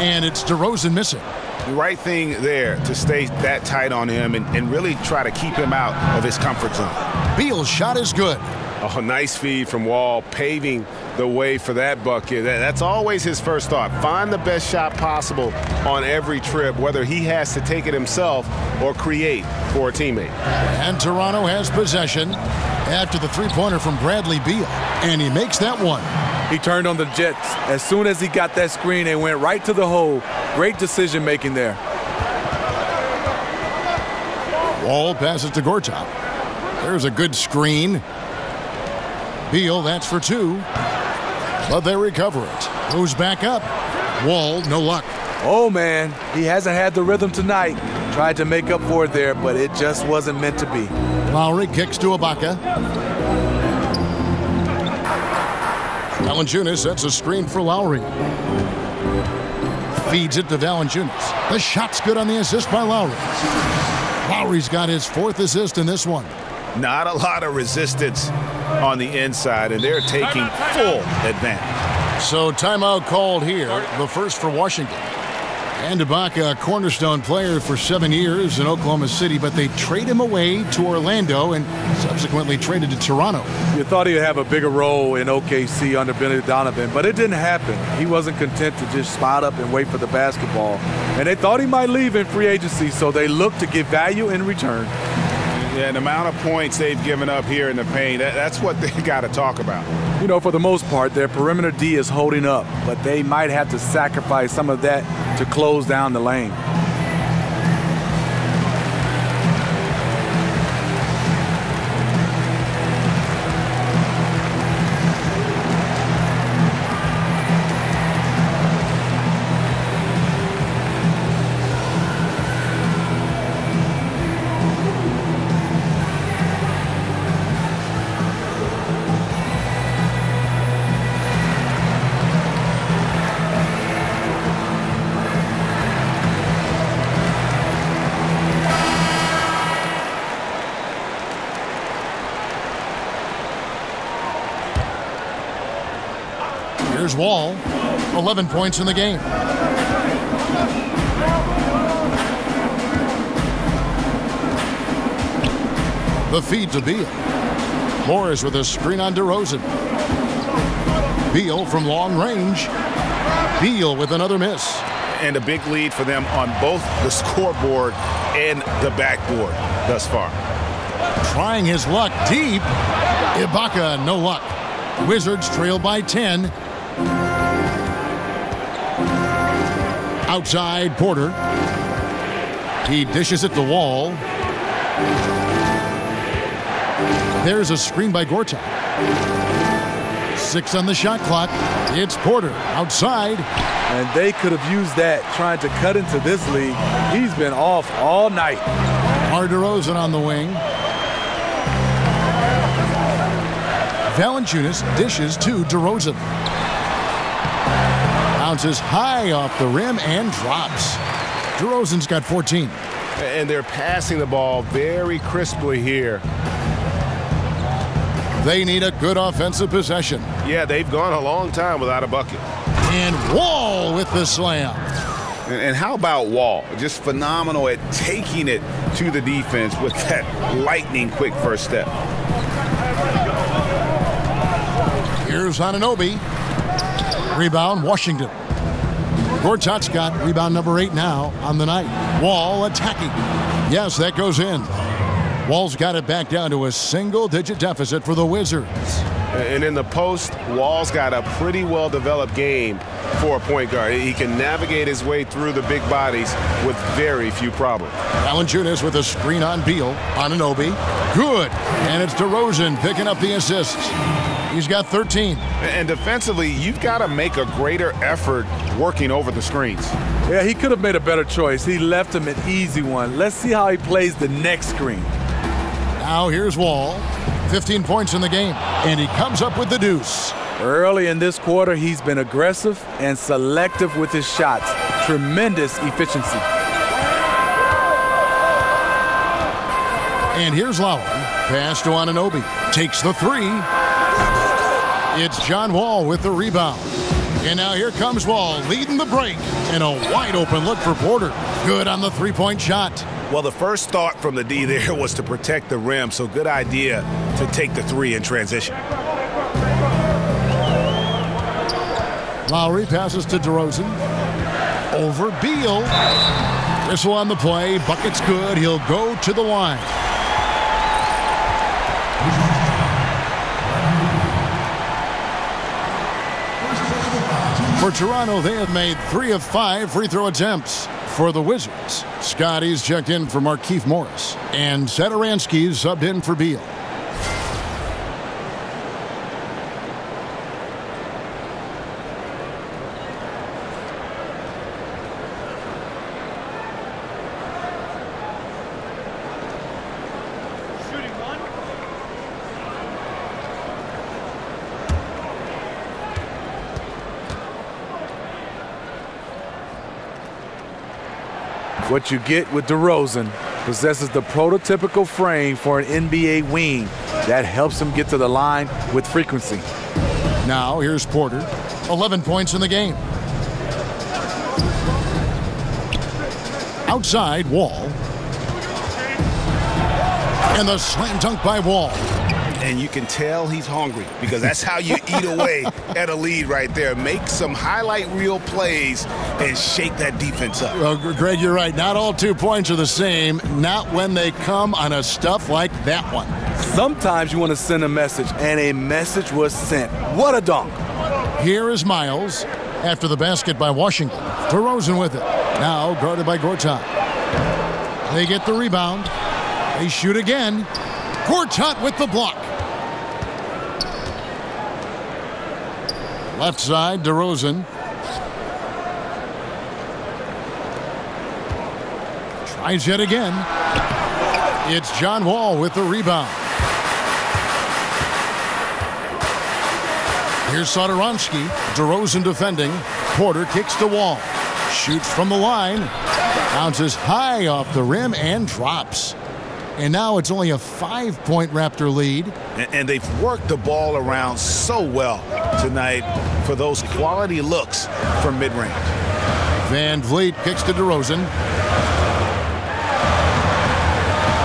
And it's DeRozan missing. The right thing there to stay that tight on him and really try to keep him out of his comfort zone. Beal's shot is good. Oh, nice feed from Wall, paving the way for that bucket. That's always his first thought. Find the best shot possible on every trip, whether he has to take it himself or create for a teammate. And Toronto has possession after the three-pointer from Bradley Beal. And he makes that one. He turned on the Jets. As soon as he got that screen, they went right to the hole. Great decision-making there. Wall passes to Gortat. There's a good screen. Beal, that's for two. But they recover it. Goes back up. Wall, no luck. Oh, man. He hasn't had the rhythm tonight. Tried to make up for it there, but it just wasn't meant to be. Lowry kicks to Ibaka. Valanciunas sets a screen for Lowry. Feeds it to Valanciunas. The shot's good on the assist by Lowry. Lowry's got his fourth assist in this one. Not a lot of resistance on the inside, and they're taking full advantage. So timeout called here, the first for Washington. And Ibaka, a cornerstone player for 7 years in Oklahoma City, but they trade him away to Orlando and subsequently traded to Toronto. You thought he'd have a bigger role in OKC under Billy Donovan, but it didn't happen. He wasn't content to just spot up and wait for the basketball. And they thought he might leave in free agency, so they looked to get value in return. Yeah, the amount of points they've given up here in the paint, that's what they got to talk about. You know, for the most part, their perimeter D is holding up, but they might have to sacrifice some of that to close down the lane. Here's Wall, 11 points in the game. The feed to Beal. Morris with a screen on DeRozan. Beal from long range. Beal with another miss. And a big lead for them on both the scoreboard and the backboard thus far. Trying his luck deep. Ibaka, no luck. Wizards trail by 10. Outside, Porter. He dishes it to Wall. There's a screen by Gortat. 6 on the shot clock. It's Porter outside. And they could have used that trying to cut into this league. He's been off all night. DeRozan on the wing. Valanciunas dishes to DeRozan. Bounces high off the rim and drops. DeRozan's got 14. And they're passing the ball very crisply here. They need a good offensive possession. Yeah, they've gone a long time without a bucket. And Wall with the slam. And how about Wall? Just phenomenal at taking it to the defense with that lightning quick first step. Here's Anunoby. Rebound, Washington. Gortat's got rebound number 8 now on the night. Wall attacking. Yes, that goes in. Wall's got it back down to a single-digit deficit for the Wizards. And in the post, Wall's got a pretty well-developed game for a point guard. He can navigate his way through the big bodies with very few problems. Valanciunas with a screen on Beal. Anunoby. Good. And it's DeRozan picking up the assists. He's got 13. And defensively, you've got to make a greater effort working over the screens. Yeah, he could have made a better choice. He left him an easy one. Let's see how he plays the next screen. Now here's Wall. 15 points in the game, and he comes up with the deuce. Early in this quarter, he's been aggressive and selective with his shots. Tremendous efficiency. And here's Lowry. Pass to Anunoby. Takes the 3. It's John Wall with the rebound. And now here comes Wall leading the break. And a wide open look for Porter. Good on the 3-point shot. Well, the first thought from the D there was to protect the rim, so good idea to take the 3 in transition. Lowry passes to DeRozan. Over Beal. Whistle on the play. Bucket's good. He'll go to the line. For Toronto, they have made 3 of 5 free throw attempts. For the Wizards, Scotty's checked in for Markieff Morris, and Satoransky's subbed in for Beal. What you get with DeRozan possesses the prototypical frame for an NBA wing. That helps him get to the line with frequency. Now here's Porter. 11 points in the game. Outside, Wall. And the slam dunk by Wall. And you can tell he's hungry because that's how you eat away at a lead right there. Make some highlight reel plays and shake that defense up. Well, Greg, you're right. Not all 2 points are the same. Not when they come on a stuff like that one. Sometimes you want to send a message, and a message was sent. What a dunk. Here is Miles after the basket by Washington. DeRozan with it. Now guarded by Gortat. They get the rebound. They shoot again. Gortat with the block. Left side, DeRozan. Tries yet again. It's John Wall with the rebound. Here's Satoransky. DeRozan defending. Porter kicks to Wall. Shoots from the line. Bounces high off the rim and drops. And now it's only a 5-point Raptor lead. And they've worked the ball around so well tonight for those quality looks from mid-range. Van Vliet kicks to DeRozan.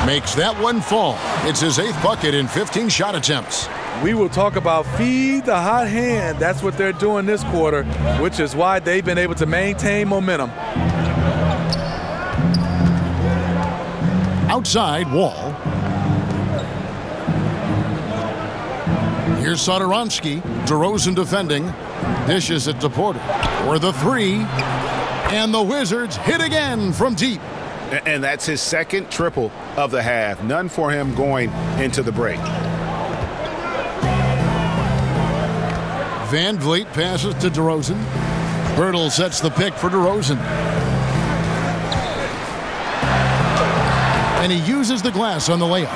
Makes that one fall. It's his 8th bucket in 15 shot attempts. We will talk about feed the hot hand. That's what they're doing this quarter, which is why they've been able to maintain momentum. Outside, Wall. Here's Satoransky. DeRozan defending. Dishes it to Porter. For the 3. And the Wizards hit again from deep. And that's his 2nd triple of the half. None for him going into the break. Van Vliet passes to DeRozan. Bertle sets the pick for DeRozan. And he uses the glass on the layup.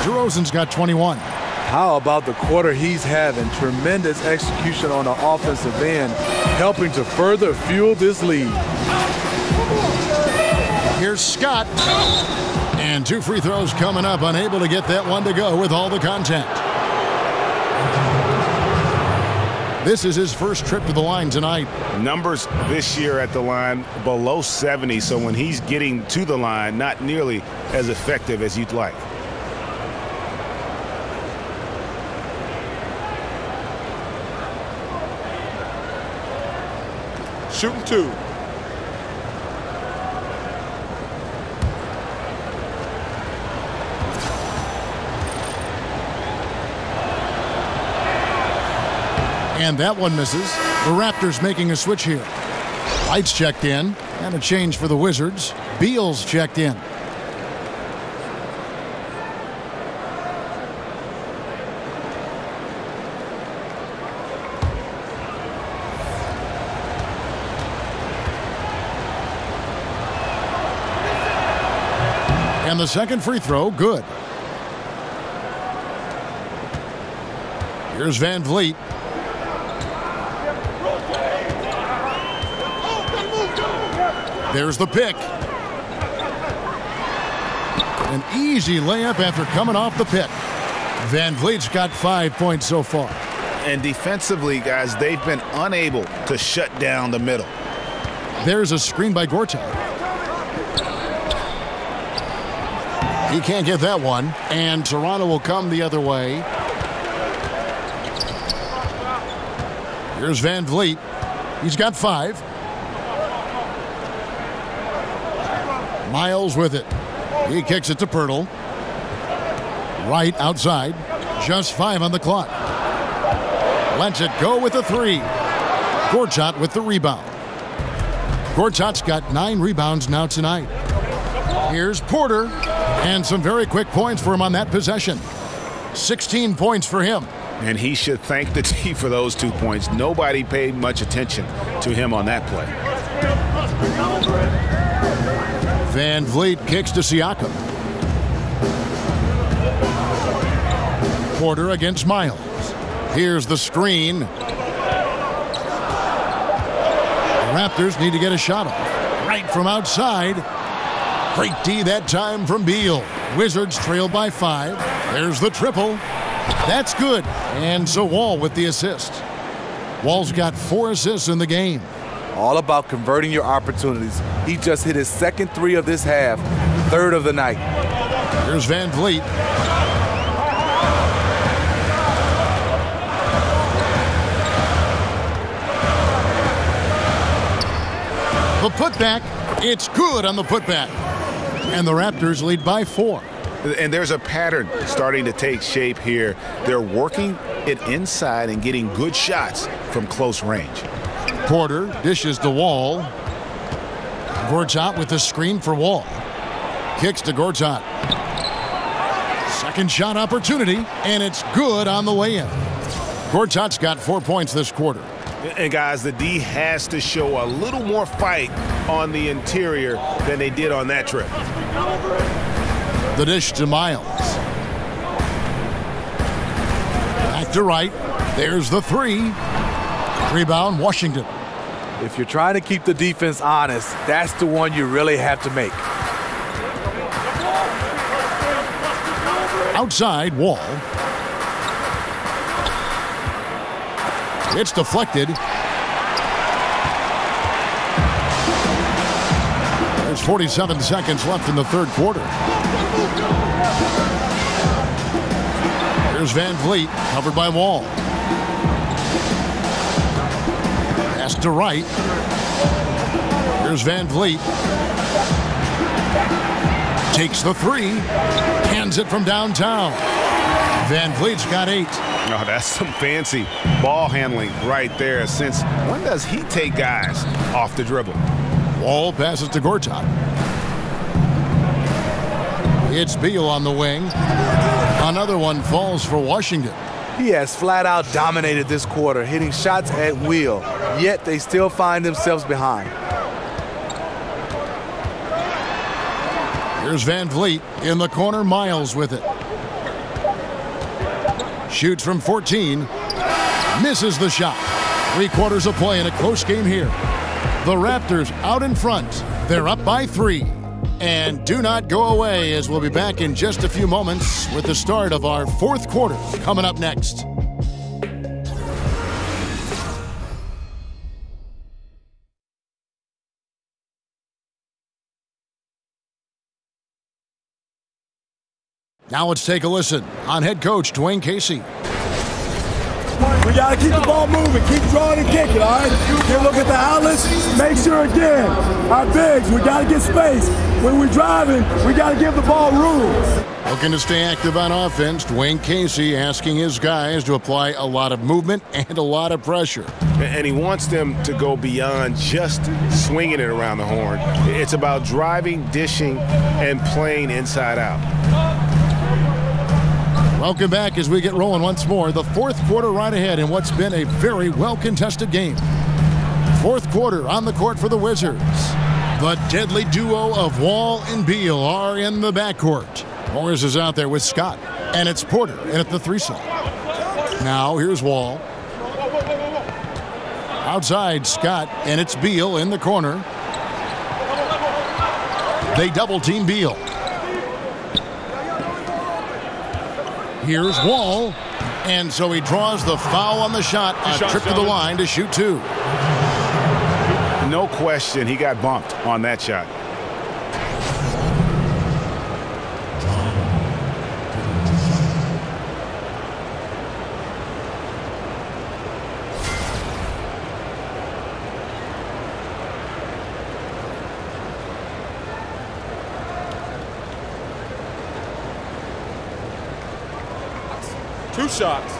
DeRozan's got 21. How about the quarter he's having? Tremendous execution on the offensive end, helping to further fuel this lead. Here's Scott. And 2 free throws coming up, unable to get that one to go with all the contact. This is his first trip to the line tonight. Numbers this year at the line below 70, so when he's getting to the line, not nearly as effective as you'd like. shooting 2. And that one misses. The Raptors making a switch here. Lights checked in, and a change for the Wizards. Beal's checked in. And the second free throw, good. Here's Van Vliet. There's the pick. An easy layup after coming off the pick. Van Vliet's got 5 points so far. And defensively, guys, they've been unable to shut down the middle. There's a screen by Gortat. He can't get that one, and Toronto will come the other way. Here's Van Vliet. He's got 5. Miles with it. He kicks it to Pirtle. Right outside. Just 5 on the clock. Lets it go with a 3. Gortat with the rebound. Gortat's got 9 rebounds now tonight. Here's Porter. And some very quick points for him on that possession. 16 points for him. And he should thank the team for those 2 points. Nobody paid much attention to him on that play. Van Vliet kicks to Siakam. Porter against Miles. Here's the screen. The Raptors need to get a shot off. Right from outside. Great D that time from Beal. Wizards trail by 5. There's the triple. That's good. And so Wall with the assist. Wall's got 4 assists in the game. All about converting your opportunities. He just hit his second 3 of this half, 3rd of the night. Here's Van Vliet. The putback. It's good on the putback. And the Raptors lead by 4. And there's a pattern starting to take shape here. They're working it inside and getting good shots from close range. Porter dishes to Wall. Gortat with the screen for Wall. Kicks to Gortat. Second shot opportunity, and it's good on the way in. Gortat's got 4 points this quarter. And guys, the D has to show a little more fight on the interior than they did on that trip. The dish to Miles. Back to right. There's the 3. Rebound, Washington. If you're trying to keep the defense honest, that's the one you really have to make. Outside, Wall. It's deflected. There's 47 seconds left in the 3rd quarter. Here's Van Vliet, covered by Wall. Pass to right. Here's Van Vliet. Takes the 3. Hands it from downtown. Van Vliet's got 8. Oh, that's some fancy ball handling right there. Since when does he take guys off the dribble? Wall passes to Gortat. It's Beal on the wing. Another one falls for Washington. He has flat out dominated this quarter, hitting shots at will, yet they still find themselves behind. Here's Van Vliet in the corner, Miles with it. Shoots from 14. Misses the shot. 3 quarters of play in a close game here. The Raptors out in front. They're up by 3. And do not go away, as we'll be back in just a few moments with the start of our 4th quarter coming up next. Now let's take a listen on head coach Dwayne Casey. We got to keep the ball moving, keep drawing and kicking, all right? Then look at the outlets. Make sure, again, our bigs, we got to get space. When we're driving, we got to give the ball room. Looking to stay active on offense, Dwayne Casey asking his guys to apply a lot of movement and a lot of pressure. And he wants them to go beyond just swinging it around the horn. It's about driving, dishing, and playing inside out. Welcome back as we get rolling once more. The fourth quarter right ahead in what's been a very well-contested game. Fourth quarter on the court for the Wizards. The deadly duo of Wall and Beal are in the backcourt. Morris is out there with Scott, and it's Porter in at the 3 slot. Now here's Wall. Outside Scott, and it's Beal in the corner. They double-team Beal. Here's Wall, and so he draws the foul on the shot. A trip to the line to shoot 2. No question, he got bumped on that shot. Two shots.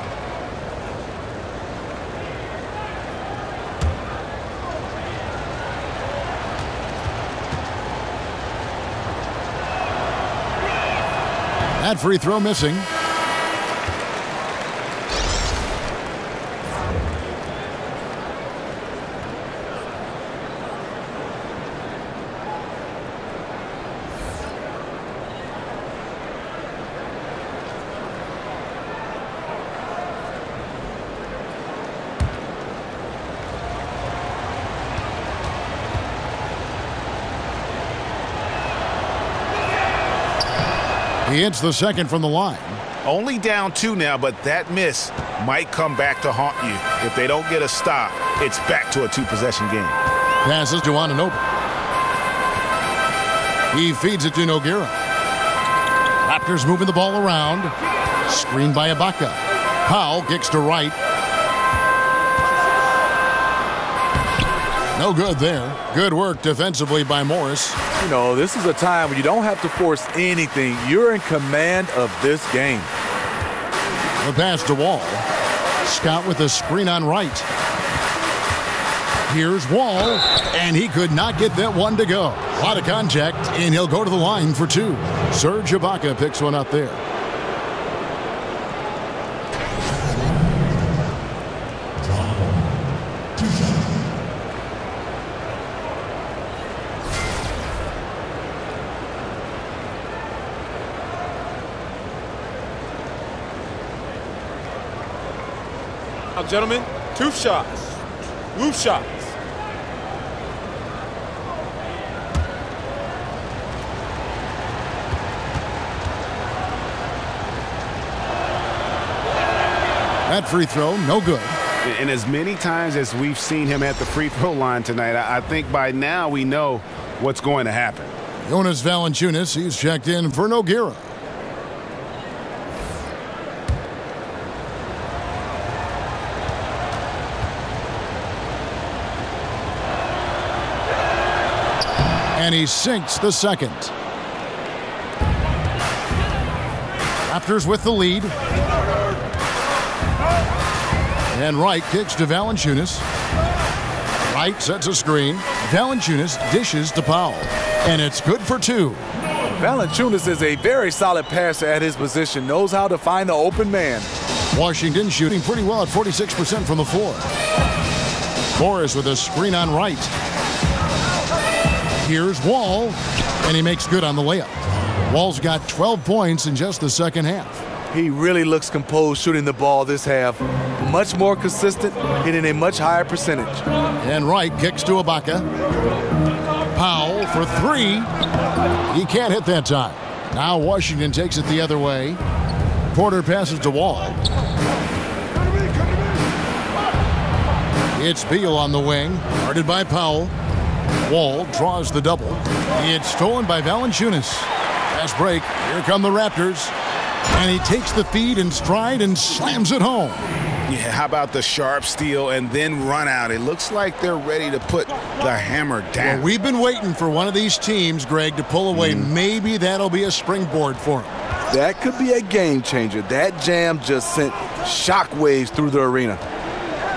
That free throw missing. He hits the second from the line. Only down 2 now, but that miss might come back to haunt you. If they don't get a stop, it's back to a 2-possession game. Passes to Anunoby. He feeds it to Nogueira. Raptors moving the ball around. Screened by Ibaka. Powell kicks to right. No good there. Good work defensively by Morris. You know, this is a time when you don't have to force anything. You're in command of this game. The pass to Wall. Scott with a screen on right. Here's Wall, and he could not get that one to go. A lot of contact, and he'll go to the line for 2. Serge Ibaka picks one up there. Now, gentlemen, 2 shots. Loose shots. That free throw, no good. And as many times as we've seen him at the free throw line tonight, I think by now we know what's going to happen. Jonas Valanciunas, he's checked in for Nogueira. And he sinks the second. Raptors with the lead. And Wright kicks to Valanciunas. Wright sets a screen. Valanciunas dishes to Powell. And it's good for 2. Valanciunas is a very solid passer at his position. Knows how to find the open man. Washington shooting pretty well at 46% from the floor. Morris with a screen on Wright. Here's Wall, and he makes good on the layup. Wall's got 12 points in just the second half. He really looks composed shooting the ball this half. Much more consistent, hitting a much higher percentage. And Wright kicks to Ibaka. Powell for 3. He can't hit that time. Now Washington takes it the other way. Porter passes to Wall. It's Beal on the wing, guarded by Powell. Wall draws the double. It's stolen by Valanciunas. Fast break. Here come the Raptors. And he takes the feed in stride and slams it home. Yeah, how about the sharp steal and then run out? It looks like they're ready to put the hammer down. Well, we've been waiting for one of these teams, Greg, to pull away. Maybe that'll be a springboard for them. That could be a game changer. That jam just sent shockwaves through the arena.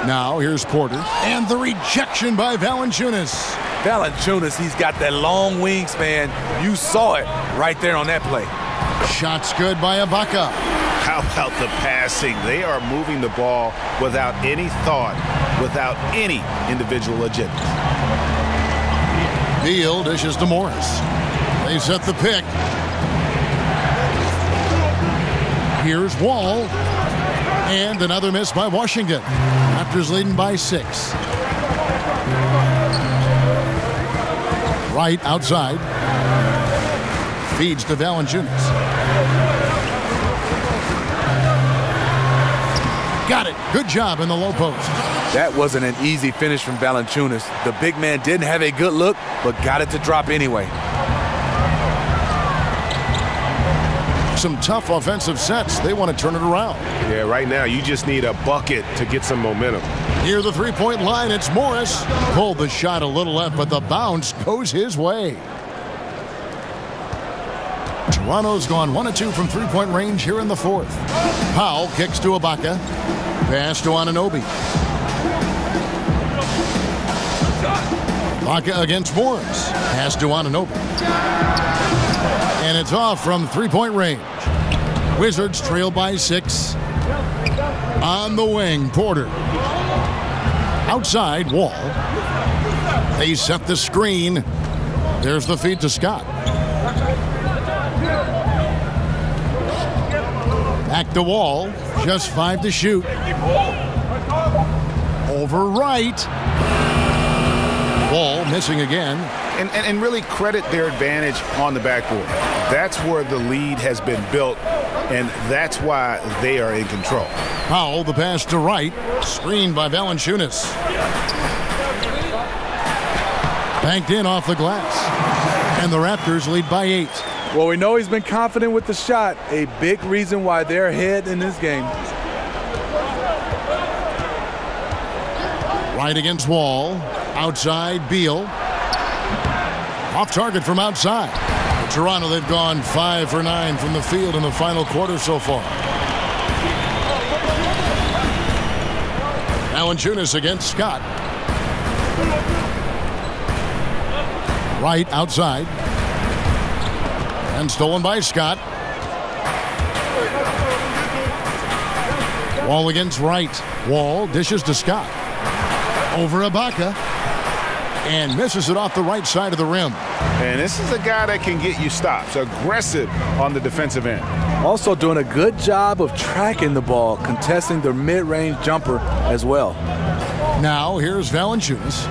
Now here's Porter. And the rejection by Valanciunas. Valanciunas, he's got that long wingspan. You saw it right there on that play. Shots good by Ibaka. How about the passing? They are moving the ball without any thought, without any individual agenda. Beal dishes to Morris. They set the pick. Here's Wall. And another miss by Washington. Raptors leading by 6. Right outside. Feeds to Valanciunas. Got it. Good job in the low post. That wasn't an easy finish from Valanciunas. The big man didn't have a good look, but got it to drop anyway. Some tough offensive sets. They want to turn it around. Yeah, right now you just need a bucket to get some momentum. Near the three-point line, it's Morris. Pulled the shot a little left, but the bounce goes his way. Toronto's gone 1 of 2 from three-point range here in the fourth. Powell kicks to Ibaka. Pass to Anunoby. Ibaka against Morris. Pass to Anunoby. And it's off from three-point range. Wizards trail by 6. On the wing, Porter. Outside, Wall. They set the screen. There's the feed to Scott. Back to Wall. Just 5 to shoot. Over right. Wall missing again. And really credit their advantage on the backboard. That's where the lead has been built, and that's why they are in control. Powell, the pass to right. Screened by Valanciunas. Banked in off the glass. And the Raptors lead by 8. Well, we know he's been confident with the shot. A big reason why they're ahead in this game. Right against Wall. Outside, Beal. Off target from outside. Toronto, they've gone 5 for 9 from the field in the final quarter so far. Valanciunas against Scott. Right outside. And stolen by Scott. Wall against right. Wall dishes to Scott. Over Ibaka. And misses it off the right side of the rim. And this is a guy that can get you stops. Aggressive on the defensive end. Also doing a good job of tracking the ball, contesting their mid-range jumper as well. Now here's Valanciunas.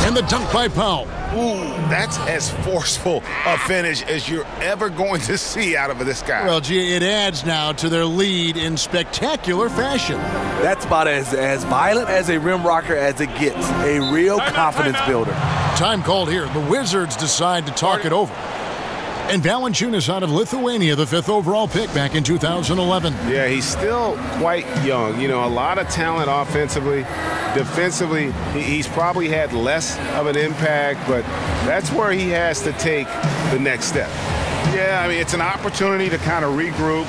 And the dunk by Powell. Ooh, that's as forceful a finish as you're ever going to see out of this guy. Well, gee, it adds now to their lead in spectacular fashion. That's about as violent as a rim rocker as it gets. A real confidence builder. Time called here. The Wizards decide to talk it over. And Valanciunas out of Lithuania, the 5th overall pick back in 2011. Yeah, he's still quite young. You know, a lot of talent offensively. Defensively, he's probably had less of an impact, but that's where he has to take the next step. Yeah, I mean, it's an opportunity to kind of regroup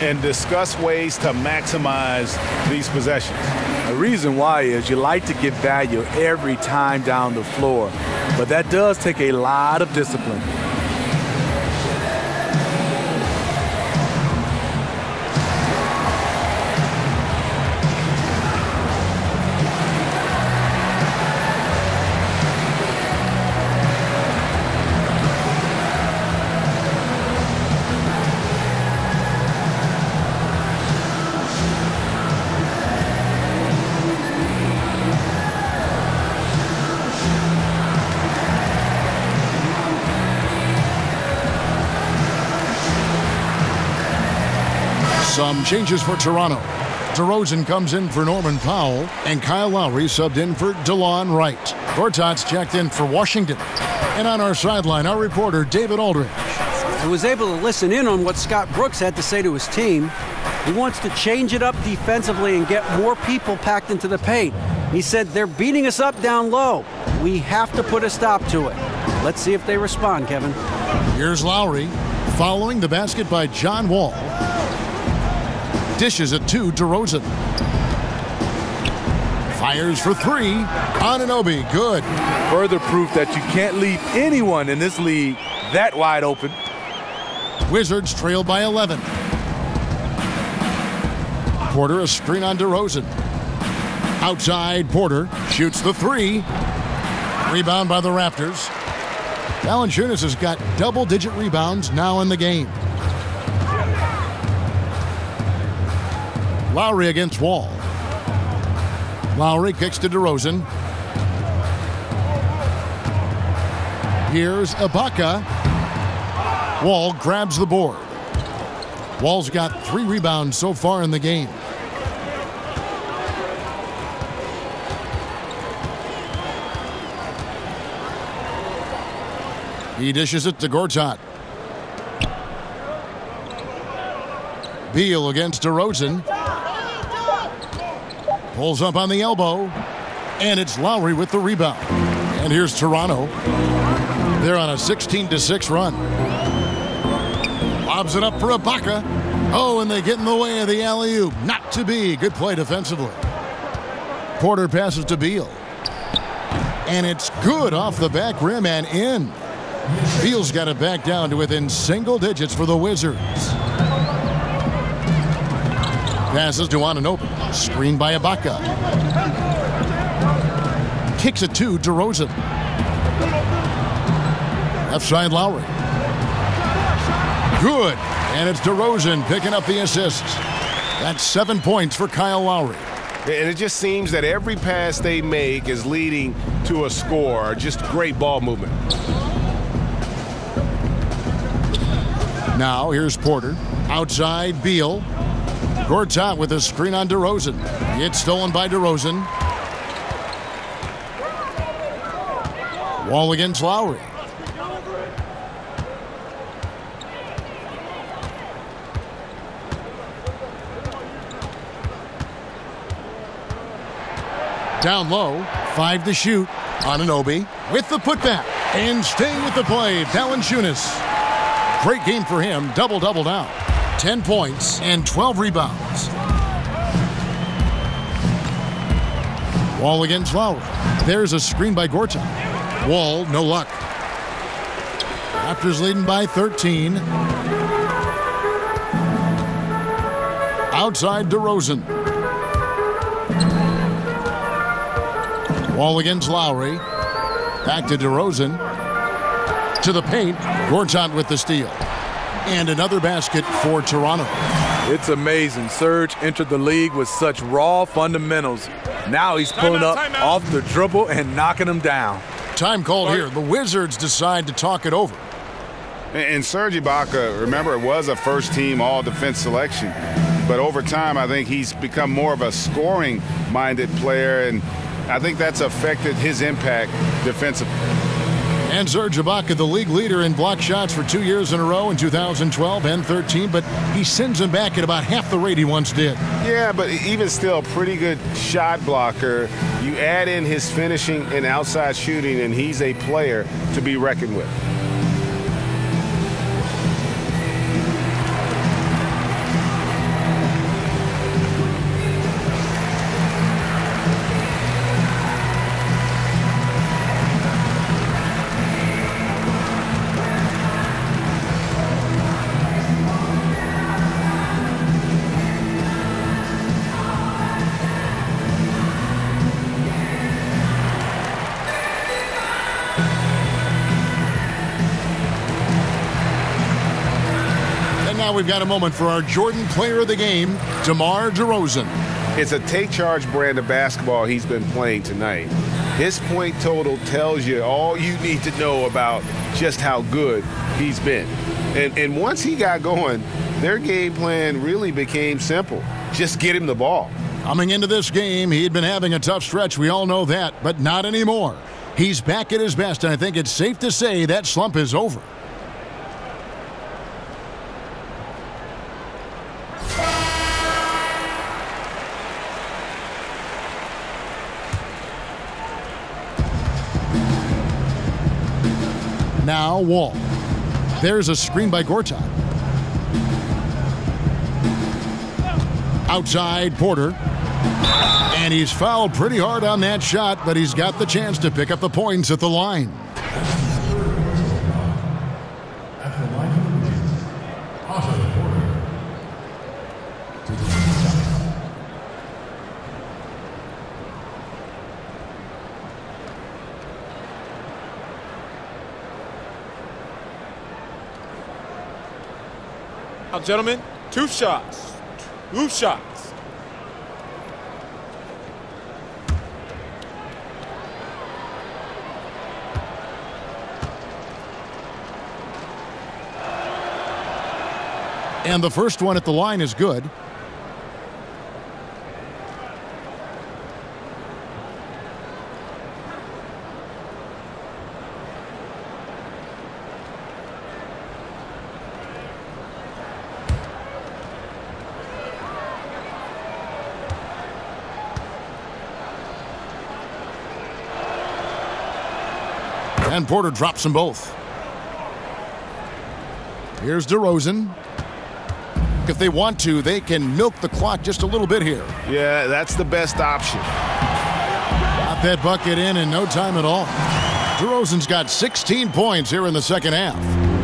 and discuss ways to maximize these possessions. The reason why is you like to get value every time down the floor, but that does take a lot of discipline. Some changes for Toronto. DeRozan comes in for Norman Powell, and Kyle Lowry subbed in for DeLon Wright. Gortat's checked in for Washington. And on our sideline, our reporter, David Aldridge. Who was able to listen in on what Scott Brooks had to say to his team. He wants to change it up defensively and get more people packed into the paint. He said, they're beating us up down low. We have to put a stop to it. Let's see if they respond, Kevin. Here's Lowry, following the basket by John Wall. Dishes it to DeRozan. Fires for three. Anunoby, good. Further proof that you can't leave anyone in this league that wide open. Wizards trail by 11. Porter, a screen on DeRozan. Outside, Porter shoots the three. Rebound by the Raptors. Valanciunas has got double-digit rebounds now in the game. Lowry against Wall. Lowry kicks to DeRozan. Here's Ibaka. Wall grabs the board. Wall's got 3 rebounds so far in the game. He dishes it to Gortat. Beal against DeRozan. Pulls up on the elbow. And it's Lowry with the rebound. And here's Toronto. They're on a 16-6 run. Lobs it up for Ibaka. Oh, and they get in the way of the alley-oop. Not to be. Good play defensively. Porter passes to Beal. And it's good off the back rim and in. Beal's got it back down to within single digits for the Wizards. Passes to Anunoby. Screened by Ibaka. Kicks it to DeRozan. Left side Lowry. Good. And it's DeRozan picking up the assist. That's 7 points for Kyle Lowry. And it just seems that every pass they make is leading to a score. Just great ball movement. Now here's Porter. Outside Beal. Gortat with a screen on DeRozan. It's stolen by DeRozan. Wall against Lowry. Down low, 5 to shoot. Anunoby with the putback. And staying with the play, Valanciunas. Great game for him, double-double now. 10 points and 12 rebounds. Wall against Lowry. There's a screen by Gortat. Wall, no luck. Raptors leading by 13. Outside DeRozan. Wall against Lowry. Back to DeRozan. To the paint. Gortat with the steal. And another basket for Toronto. It's amazing. Serge entered the league with such raw fundamentals. Now he's pulling up off the dribble and knocking them down. Time called here. The Wizards decide to talk it over. And Serge Ibaka, remember, it was a first-team all-defense selection. But over time, I think he's become more of a scoring-minded player, and I think that's affected his impact defensively. And Serge Ibaka, the league leader in block shots for 2 years in a row in 2012 and 13, but he sends them back at about half the rate he once did. Yeah, but even still, pretty good shot blocker. You add in his finishing and outside shooting, and he's a player to be reckoned with. Now we've got a moment for our Jordan player of the game, DeMar DeRozan. It's a take-charge brand of basketball he's been playing tonight. His point total tells you all you need to know about just how good he's been. And once he got going, their game plan really became simple. Just get him the ball. Coming into this game, he'd been having a tough stretch. We all know that, but not anymore. He's back at his best, and I think it's safe to say that slump is over. Now Wall. There's a screen by Gortat. Outside Porter. And he's fouled pretty hard on that shot, but he's got the chance to pick up the points at the line. Now, gentlemen, 2 shots. 2 shots. And the first one at the line is good. And Porter drops them both. Here's DeRozan. If they want to, they can milk the clock just a little bit here. Yeah, that's the best option. Got that bucket in no time at all. DeRozan's got 16 points here in the second half.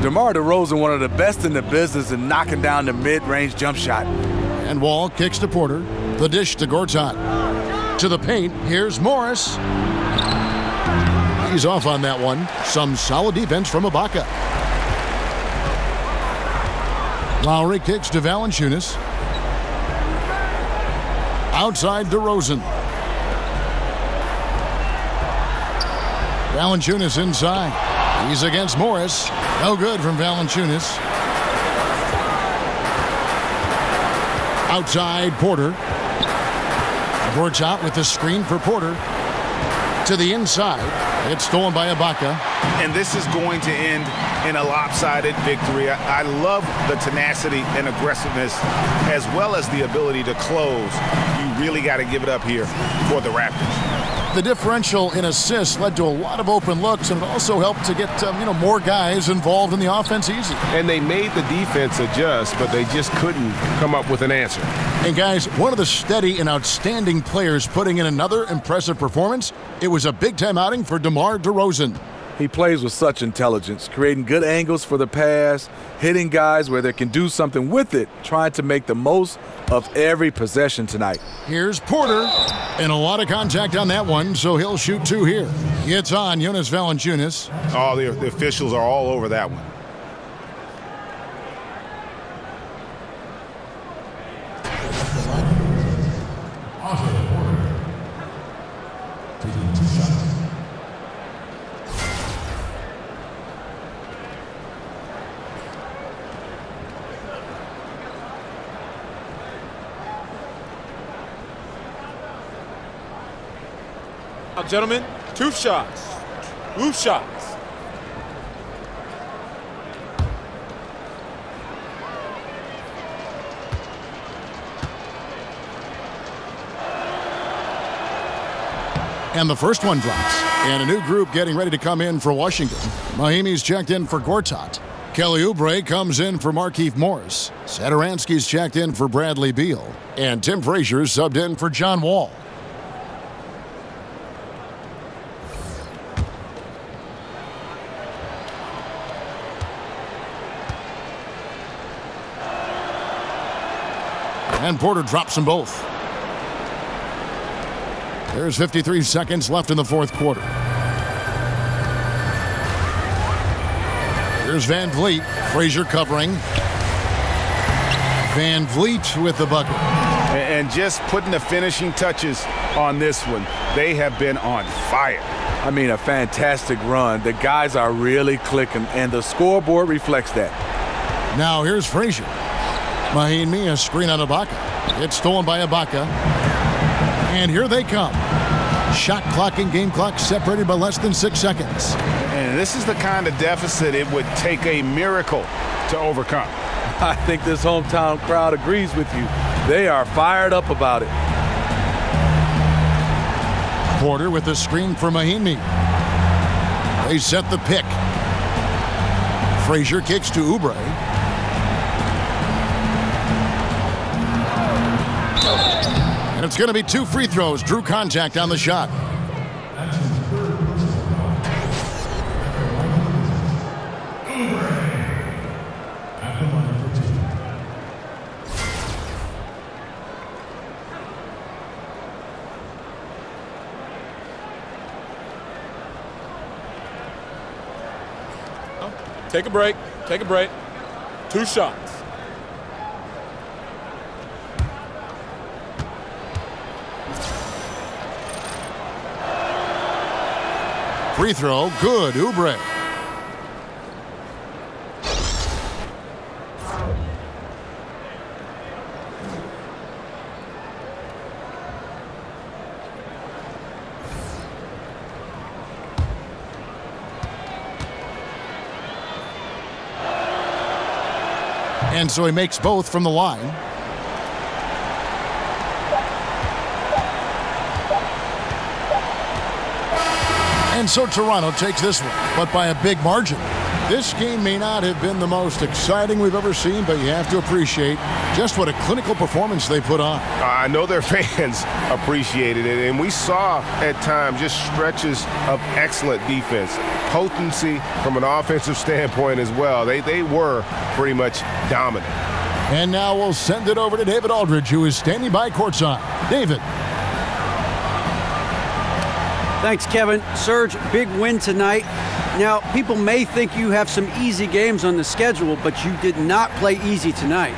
DeMar DeRozan, one of the best in the business in knocking down the mid-range jump shot. And Wall kicks to Porter. The dish to Gortat. To the paint, here's Morris. He's off on that one. Some solid defense from Ibaka. Lowry kicks to Valanciunas. Outside DeRozan. Valanciunas inside. He's against Morris. No good from Valanciunas. Outside Porter. Gortat with the screen for Porter. To the inside. It's stolen by Ibaka. And this is going to end in a lopsided victory. I love the tenacity and aggressiveness as well as the ability to close. You really got to give it up here for the Raptors. The differential in assists led to a lot of open looks, and it also helped to get more guys involved in the offense easy. And they made the defense adjust, but they just couldn't come up with an answer. And guys, one of the steady and outstanding players putting in another impressive performance, it was a big-time outing for DeMar DeRozan. He plays with such intelligence, creating good angles for the pass, hitting guys where they can do something with it, trying to make the most of every possession tonight. Here's Porter, and a lot of contact on that one, so he'll shoot 2 here. It's on Jonas Valanciunas. Oh, the officials are all over that one. Now, gentlemen, 2 shots. 2 shots. And the first one drops. And a new group getting ready to come in for Washington. Mahimi's checked in for Gortat. Kelly Oubre comes in for Markieff Morris. Satoransky's checked in for Bradley Beal. And Tim Frazier's subbed in for John Wall. And Porter drops them both. There's 53 seconds left in the fourth quarter. Here's Van Vliet. Frazier covering. Van Vliet with the bucket. And just putting the finishing touches on this one. They have been on fire. I mean, a fantastic run. The guys are really clicking, and the scoreboard reflects that. Now here's Frazier. Mahimi, a screen on Ibaka. It's stolen by Ibaka. And here they come. Shot clock and game clock separated by less than 6 seconds. And this is the kind of deficit it would take a miracle to overcome. I think this hometown crowd agrees with you. They are fired up about it. Porter with the screen for Mahimi. They set the pick. Frazier kicks to Oubre. And it's going to be 2 free throws. Drew contact on the shot. Take a break. Take a break. 2 shots. Free throw, good, Oubre. And so he makes both from the line. And so Toronto takes this one, but by a big margin. This game may not have been the most exciting we've ever seen, but you have to appreciate just what a clinical performance they put on. I know their fans appreciated it, and we saw at times just stretches of excellent defense. Potency from an offensive standpoint as well. They were pretty much dominant. And now we'll send it over to David Aldridge, who is standing by courtside. David. Thanks, Kevin. Serge, big win tonight. Now, people may think you have some easy games on the schedule, but you did not play easy tonight.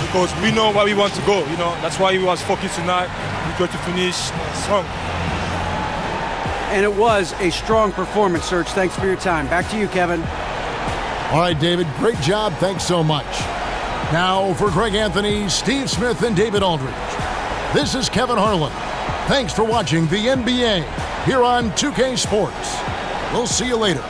Because we know where we want to go, you know. That's why we was focused tonight. We got to finish strong. And it was a strong performance, Serge. Thanks for your time. Back to you, Kevin. All right, David, great job. Thanks so much. Now for Greg Anthony, Steve Smith, and David Aldridge. This is Kevin Harlan. Thanks for watching the NBA here on 2K Sports. We'll see you later.